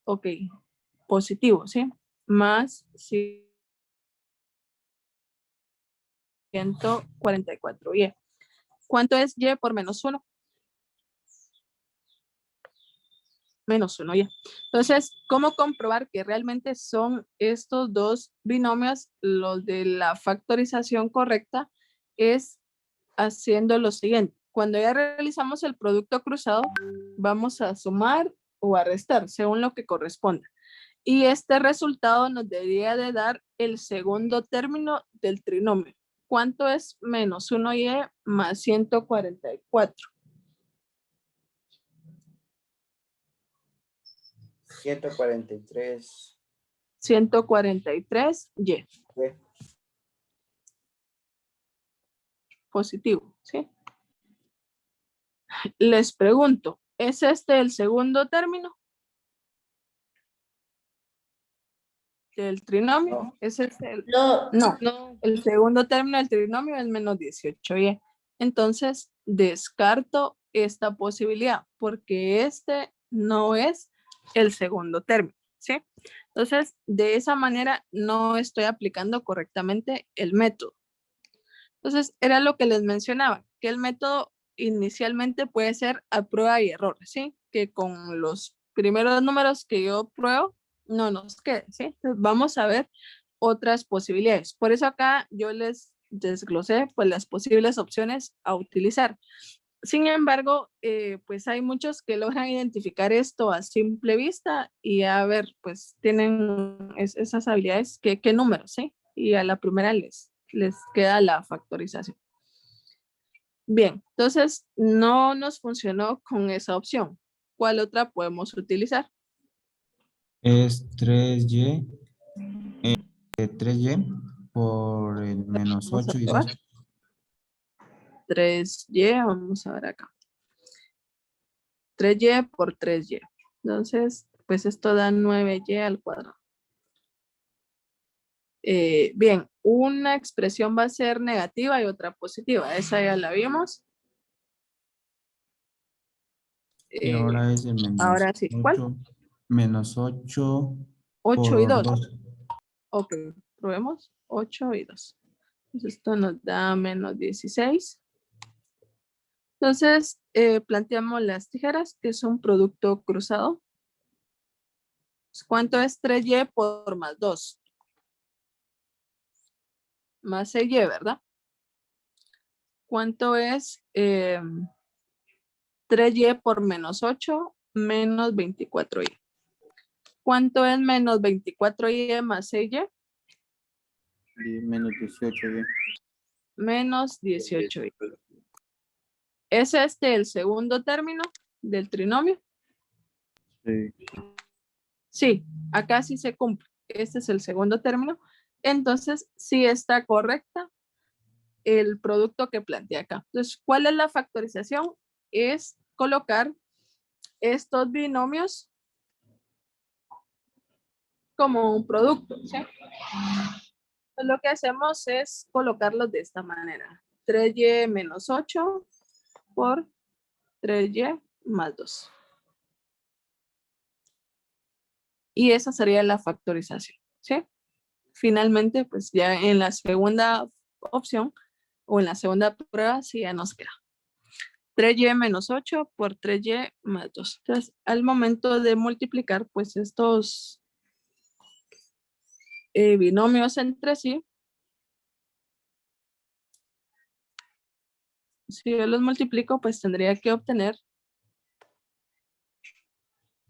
Ok, positivo, ¿sí? Más 144y. ¿Cuánto es y por menos 1? Menos 1y. Entonces, ¿cómo comprobar que realmente son estos dos binomios los de la factorización correcta? Es haciendo lo siguiente. Cuando ya realizamos el producto cruzado, vamos a sumar o a restar, según lo que corresponda. Y este resultado nos debería de dar el segundo término del trinomio. ¿Cuánto es menos 1y más 144? 143. 143y. ¿Qué? Positivo, ¿sí? Les pregunto, ¿es este el segundo término del trinomio? No. ¿Es este el... No. No, el segundo término del trinomio es menos 18y. Entonces, descarto esta posibilidad porque este no es el segundo término, ¿sí? Entonces, de esa manera no estoy aplicando correctamente el método. Entonces, era lo que les mencionaba, que el método inicialmente puede ser a prueba y error, ¿sí? Que con los primeros números que yo pruebo, no nos quede, ¿sí? Entonces, vamos a ver otras posibilidades. Por eso acá yo les desglosé pues las posibles opciones a utilizar. Sin embargo, pues hay muchos que logran identificar esto a simple vista y a ver, pues tienen esas habilidades, ¿qué números, sí? Y a la primera les queda la factorización. Bien, entonces no nos funcionó con esa opción. ¿Cuál otra podemos utilizar? Es 3y, 3y por el menos Vamos a 8 y probar. 2. 3y, vamos a ver acá. 3y por 3y. Entonces, pues esto da 9y al cuadrado. Bien, una expresión va a ser negativa y otra positiva. Esa ya la vimos. Y ahora es el menos Ahora sí, ¿cuál? 8. Menos 8 8 y por 2. 2. Ok, probemos 8 y 2. Entonces esto nos da menos 16. Entonces, planteamos las tijeras, que es un producto cruzado. ¿Cuánto es 3y por más 2? Más 6y, ¿verdad? ¿Cuánto es 3y por menos 8 menos 24y? ¿Cuánto es menos 24y más 6y? Menos 18y. Menos 18y. ¿Es este el segundo término del trinomio? Sí. Sí, acá sí se cumple. Este es el segundo término. Entonces, sí está correcta el producto que plantea acá. Entonces, ¿cuál es la factorización? Es colocar estos binomios como un producto, ¿sí? Pues lo que hacemos es colocarlos de esta manera. 3y menos 8 por 3y más 2. Y esa sería la factorización, ¿sí? Finalmente, pues ya en la segunda opción o en la segunda prueba, sí ya nos queda 3y menos 8 por 3y más 2. Entonces, al momento de multiplicar, pues estos binomios entre sí, si yo los multiplico, pues tendría que obtener,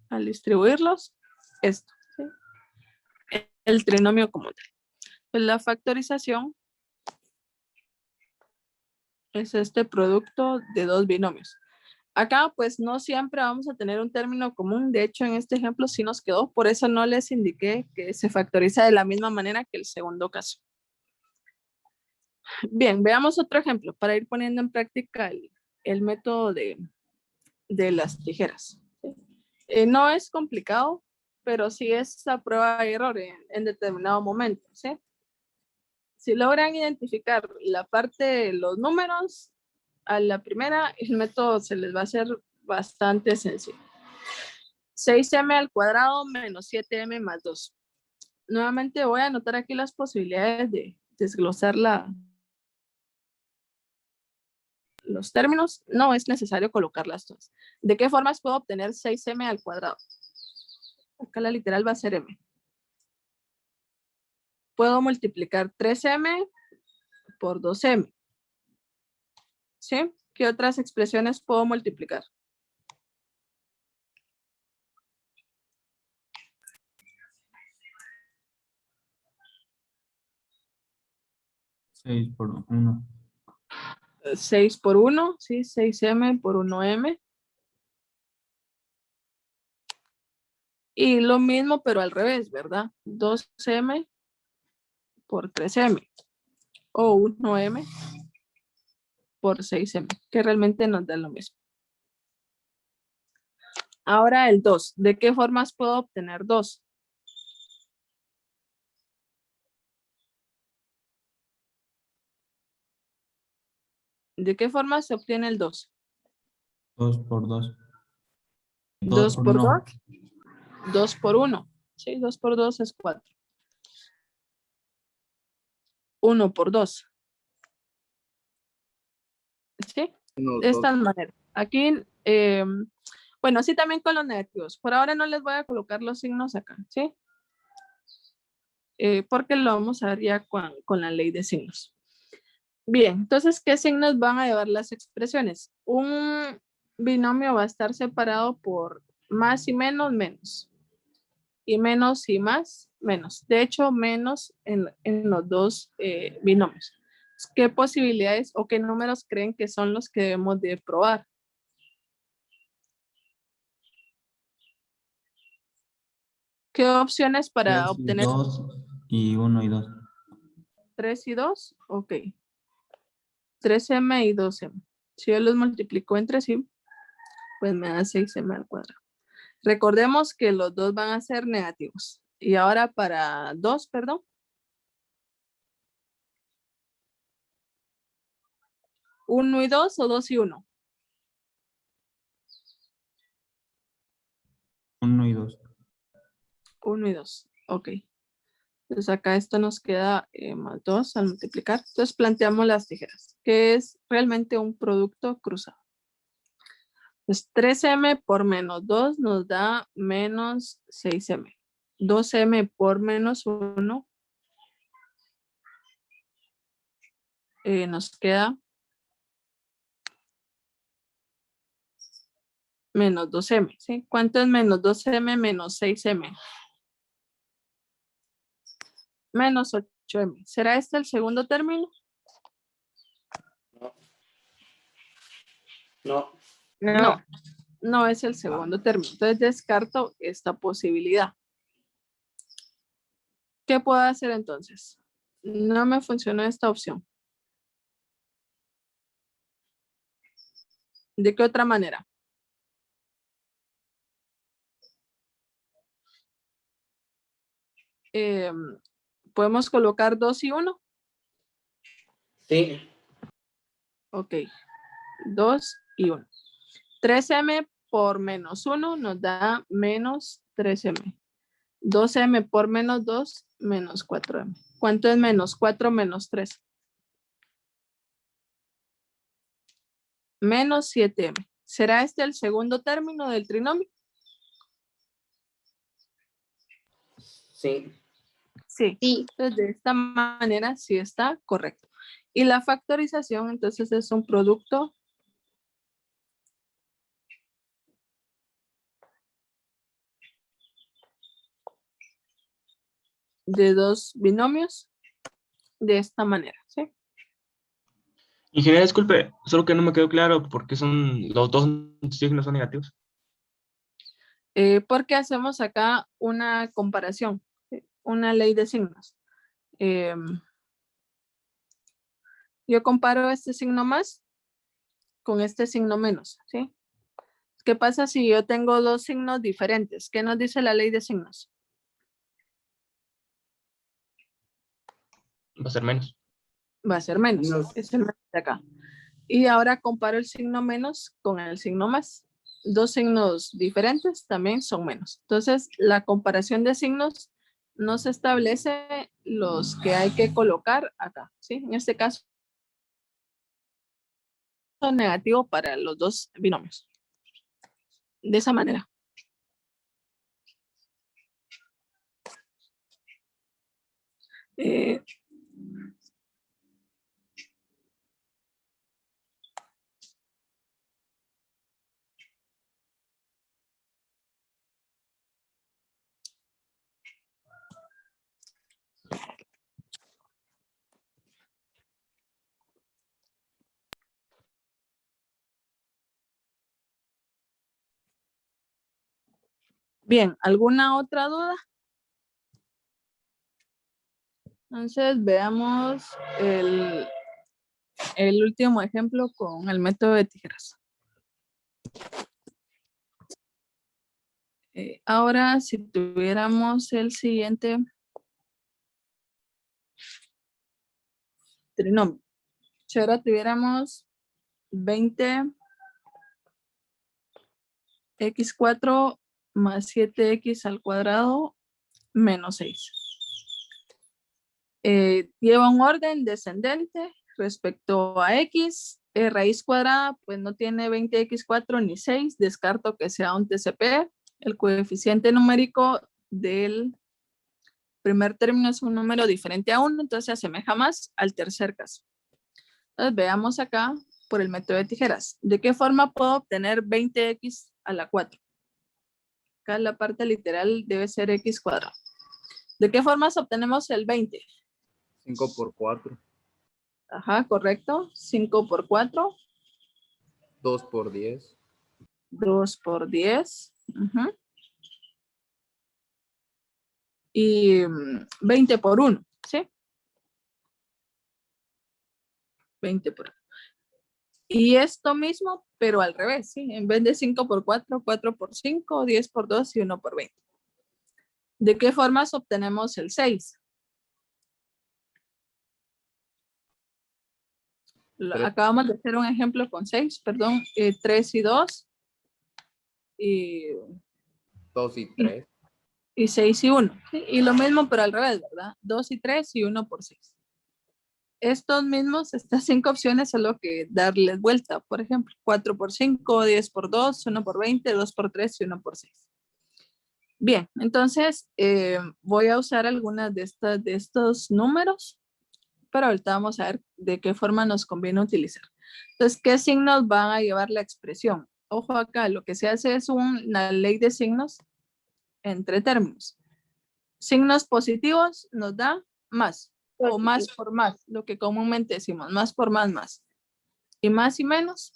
al distribuirlos, esto, ¿sí? El trinomio común. Pues la factorización es este producto de dos binomios. Acá pues no siempre vamos a tener un término común. De hecho, en este ejemplo sí nos quedó. Por eso no les indiqué que se factoriza de la misma manera que el segundo caso. Bien, veamos otro ejemplo para ir poniendo en práctica el método de las tijeras. ¿Sí? No es complicado, pero sí es a prueba y error en determinado momento, ¿sí? Si logran identificar la parte de los números, a la primera, el método se les va a hacer bastante sencillo. 6m al cuadrado menos 7m más 2. Nuevamente voy a anotar aquí las posibilidades de desglosar los términos. No es necesario colocarlas todas. ¿De qué formas puedo obtener 6m al cuadrado? Acá la literal va a ser m. Puedo multiplicar 3m por 2m. ¿Sí? ¿Qué otras expresiones puedo multiplicar? 6 por 1. 6 por 1, ¿sí? 6m por 1m. Y lo mismo, pero al revés, ¿verdad? 2m por 3m. O 1m por 6m, que realmente nos da lo mismo. Ahora el 2. ¿De qué formas puedo obtener 2? ¿De qué forma se obtiene el 2? 2 por 2. 2 por 2. 1. 2 por 1. Sí, 2 por 2 es 4. 1 por 2. ¿Sí? De esta manera. Aquí, bueno, así también con los negativos. Por ahora no les voy a colocar los signos acá, ¿sí? Porque lo vamos a ver ya con la ley de signos. Bien, entonces, ¿qué signos van a llevar las expresiones? Un binomio va a estar separado por más y menos, menos. Y menos y más, menos. De hecho, menos en los dos binomios. ¿Qué posibilidades o qué números creen que son los que debemos de probar? ¿Qué opciones para 3 y obtener 2 y 1 y 2. 3 y 2? Ok. 3m y 2m. Si yo los multiplico entre sí, pues me da 6m al cuadrado. Recordemos que los dos van a ser negativos. Y ahora para 2, perdón. 1 y 2 o 2 y 1. 1 y 2. 1 y 2. Ok. Entonces acá esto nos queda más 2 al multiplicar. Entonces planteamos las tijeras, que es realmente un producto cruzado. Pues 3m por menos 2 nos da menos 6m. 2m por menos 1 nos queda menos 2m. ¿Sí? ¿Cuánto es menos 2m menos 6m? Menos 8m. ¿Será este el segundo término? No. No, no es el segundo término. Entonces descarto esta posibilidad. ¿Qué puedo hacer entonces? No me funcionó esta opción. ¿De qué otra manera? ¿Podemos colocar 2 y 1? Sí. Ok. 2 y 1. 3m por menos 1 nos da menos 3m. 2m por menos 2, menos 4m. ¿Cuánto es menos 4 menos 3? Menos 7m. ¿Será este el segundo término del trinomio? Sí. Sí. Sí. Entonces, de esta manera sí está correcto. Y la factorización, entonces, es un producto de dos binomios de esta manera, ¿sí? Ingeniero, disculpe, solo que no me quedó claro por qué son los dos signos son negativos. Porque hacemos acá una comparación, ¿sí? Una ley de signos. Yo comparo este signo más con este signo menos, ¿sí? ¿Qué pasa si yo tengo dos signos diferentes? ¿Qué nos dice la ley de signos? Va a ser menos. Va a ser menos. Menos. Es el menos de acá. Y ahora comparo el signo menos con el signo más. Dos signos diferentes también son menos. Entonces, la comparación de signos nos establece los que hay que colocar acá, ¿sí? En este caso, negativo para los dos binomios. De esa manera. Eh, Bien, ¿alguna otra duda? Entonces veamos el último ejemplo con el método de tijeras. Ahora, si tuviéramos el siguiente trinomio. Si ahora tuviéramos 20x4 más 7x al cuadrado menos 6. Lleva un orden descendente respecto a x. Raíz cuadrada, pues no tiene 20x4 ni 6. Descarto que sea un TCP. El coeficiente numérico del primer término es un número diferente a 1, entonces se asemeja más al tercer caso. Entonces veamos acá por el método de tijeras. ¿De qué forma puedo obtener 20x a la 4? Acá la parte literal debe ser x cuadrado. ¿De qué formas obtenemos el 20? 5 por 4. Ajá, correcto. 5 por 4. 2 por 10. 2 por 10. Ujú. Y 20 por 1, ¿sí? 20 por 1. Y esto mismo, pero al revés, ¿sí? En vez de 5 por 4, 4 por 5, 10 por 2 y 1 por 20. ¿De qué formas obtenemos el 6? Acabamos de hacer un ejemplo con 6, perdón, 3 y 2. Y 2 y 3. Y 6 y 1. ¿Sí? Y lo mismo, pero al revés, ¿verdad? 2 y 3 y 1 por 6. Estos mismos, estas 5 opciones, solo que darles vuelta. Por ejemplo, 4 por 5, 10 por 2, 1 por 20, 2 por 3 y 1 por 6. Bien, entonces voy a usar algunas de estos números, pero ahorita vamos a ver de qué forma nos conviene utilizar. Entonces, ¿qué signos van a llevar la expresión? Ojo acá, lo que se hace es una ley de signos entre términos. Signos positivos nos da más o más por más, lo que comúnmente decimos, más por más. Y más y menos.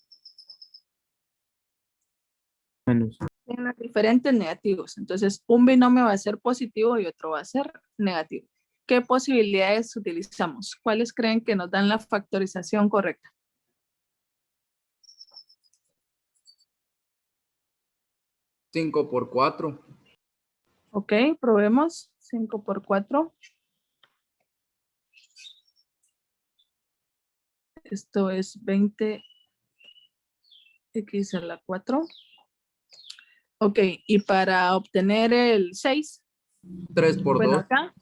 Menos. Signos diferentes negativos. Entonces, un binomio va a ser positivo y otro va a ser negativo. ¿Qué posibilidades utilizamos? ¿Cuáles creen que nos dan la factorización correcta? Cinco por 4. Ok, probemos. 5 por 4. Esto es 20x a la 4. Ok, y para obtener el 6. 3 por Bueno, 2. acá.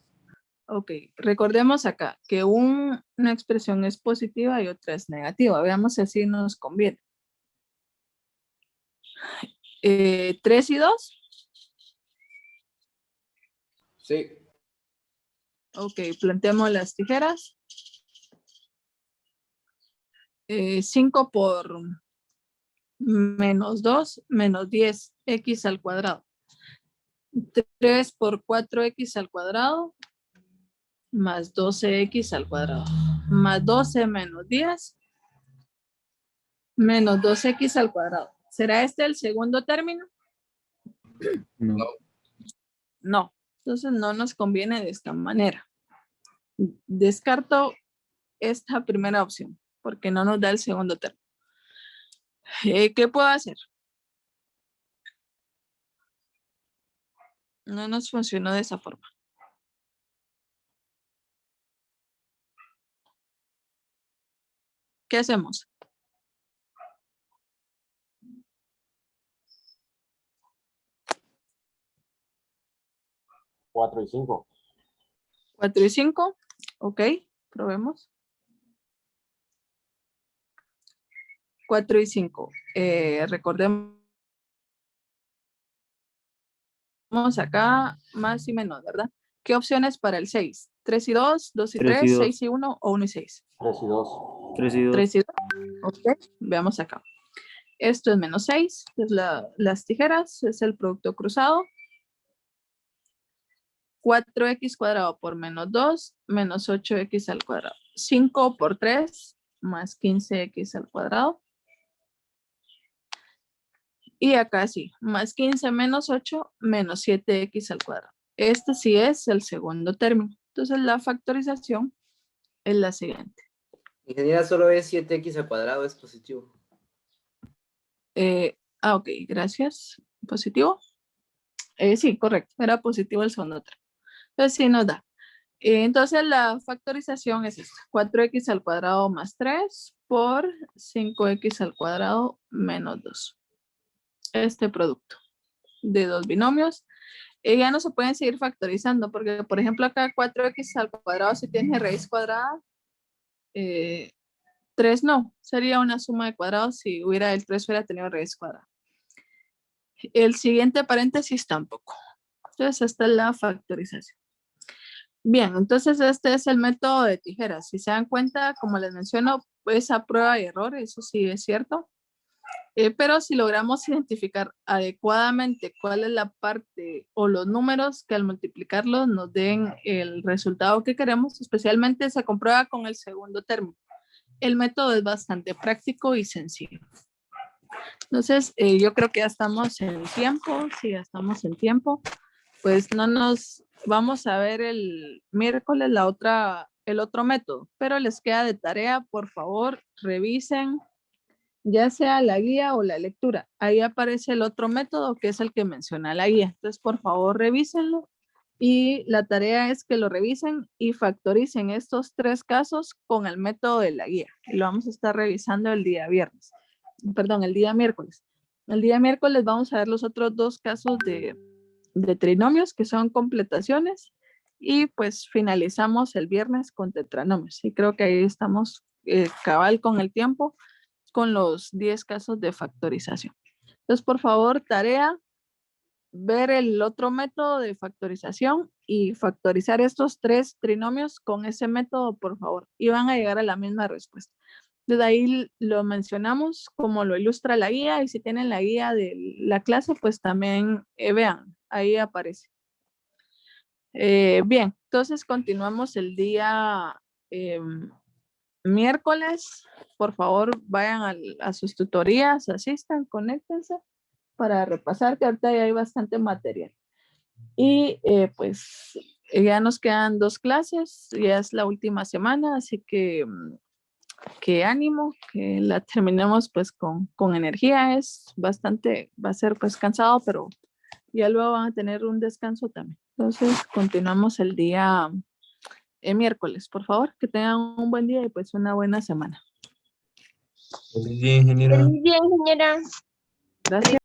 Ok, recordemos acá que una expresión es positiva y otra es negativa. Veamos si así nos conviene. 3 y 2. Sí. Ok, planteamos las tijeras. 5 por menos 2, menos 10x al cuadrado. 3 por 4x al cuadrado, más 12x al cuadrado. Más 12 menos 10, menos 2x al cuadrado. ¿Será este el segundo término? No. No. Entonces no nos conviene de esta manera. Descarto esta primera opción porque no nos da el segundo término. ¿Qué puedo hacer? No nos funcionó de esa forma. ¿Qué hacemos? 4 y 5. 4 y 5. Ok, probemos. 4 y 5. Recordemos acá más y menos, ¿verdad? ¿Qué opciones para el 6? 3 y 2, 2 y 3 y 3, 2. 6 y 1 o 1 y 6. 3 y 2. 3 y 2. 3 y 2. Ok, veamos acá. Esto es menos 6, es las tijeras, es el producto cruzado. 4x cuadrado por menos 2, menos 8x al cuadrado. 5 por 3, más 15x al cuadrado. Y acá sí, más 15 menos 8, menos 7x al cuadrado. Este sí es el segundo término. Entonces la factorización es la siguiente. Ingeniera, solo es 7x al cuadrado, es positivo. Ok, gracias. ¿Positivo? Sí, correcto. Era positivo el segundo término. Entonces sí nos da. Entonces la factorización es esta. 4x al cuadrado más 3 por 5x al cuadrado menos 2. Este producto de dos binomios. Ya no se pueden seguir factorizando porque, por ejemplo, acá 4x al cuadrado si tiene raíz cuadrada. 3 no. Sería una suma de cuadrados si el 3 hubiera tenido raíz cuadrada. El siguiente paréntesis tampoco. Entonces esta es la factorización. Bien, entonces este es el método de tijeras. Si se dan cuenta, como les menciono, pues a prueba y error, eso sí es cierto. Pero si logramos identificar adecuadamente cuál es la parte o los números que al multiplicarlos nos den el resultado que queremos, especialmente se comprueba con el segundo término. El método es bastante práctico y sencillo. Entonces, yo creo que ya estamos en tiempo. Si ya estamos en tiempo, pues no nos vamos a ver el miércoles el otro método, pero les queda de tarea, por favor, revisen ya sea la guía o la lectura. Ahí aparece el otro método que es el que menciona la guía. Entonces, por favor, revísenlo y la tarea es que lo revisen y factoricen estos 3 casos con el método de la guía. Y lo vamos a estar revisando el día miércoles. El día miércoles vamos a ver los otros 2 casos de trinomios que son completaciones y pues finalizamos el viernes con tetranomios. Y creo que ahí estamos cabal con el tiempo con los 10 casos de factorización. Entonces, por favor, tarea, ver el otro método de factorización y factorizar estos 3 trinomios con ese método, por favor, y van a llegar a la misma respuesta. Desde ahí lo mencionamos como lo ilustra la guía y si tienen la guía de la clase, pues también vean, ahí aparece. Bien, entonces continuamos el día miércoles. Por favor, vayan a sus tutorías, asistan, conéctense para repasar, que ahorita ya hay bastante material. Y pues ya nos quedan 2 clases, ya es la última semana, así que ánimo, que la terminemos pues con energía. Va a ser pues cansado, pero ya luego van a tener un descanso también. Entonces continuamos el día miércoles. Por favor, que tengan un buen día y pues una buena semana. Feliz día, ingeniera. Feliz día, ingeniera. Gracias.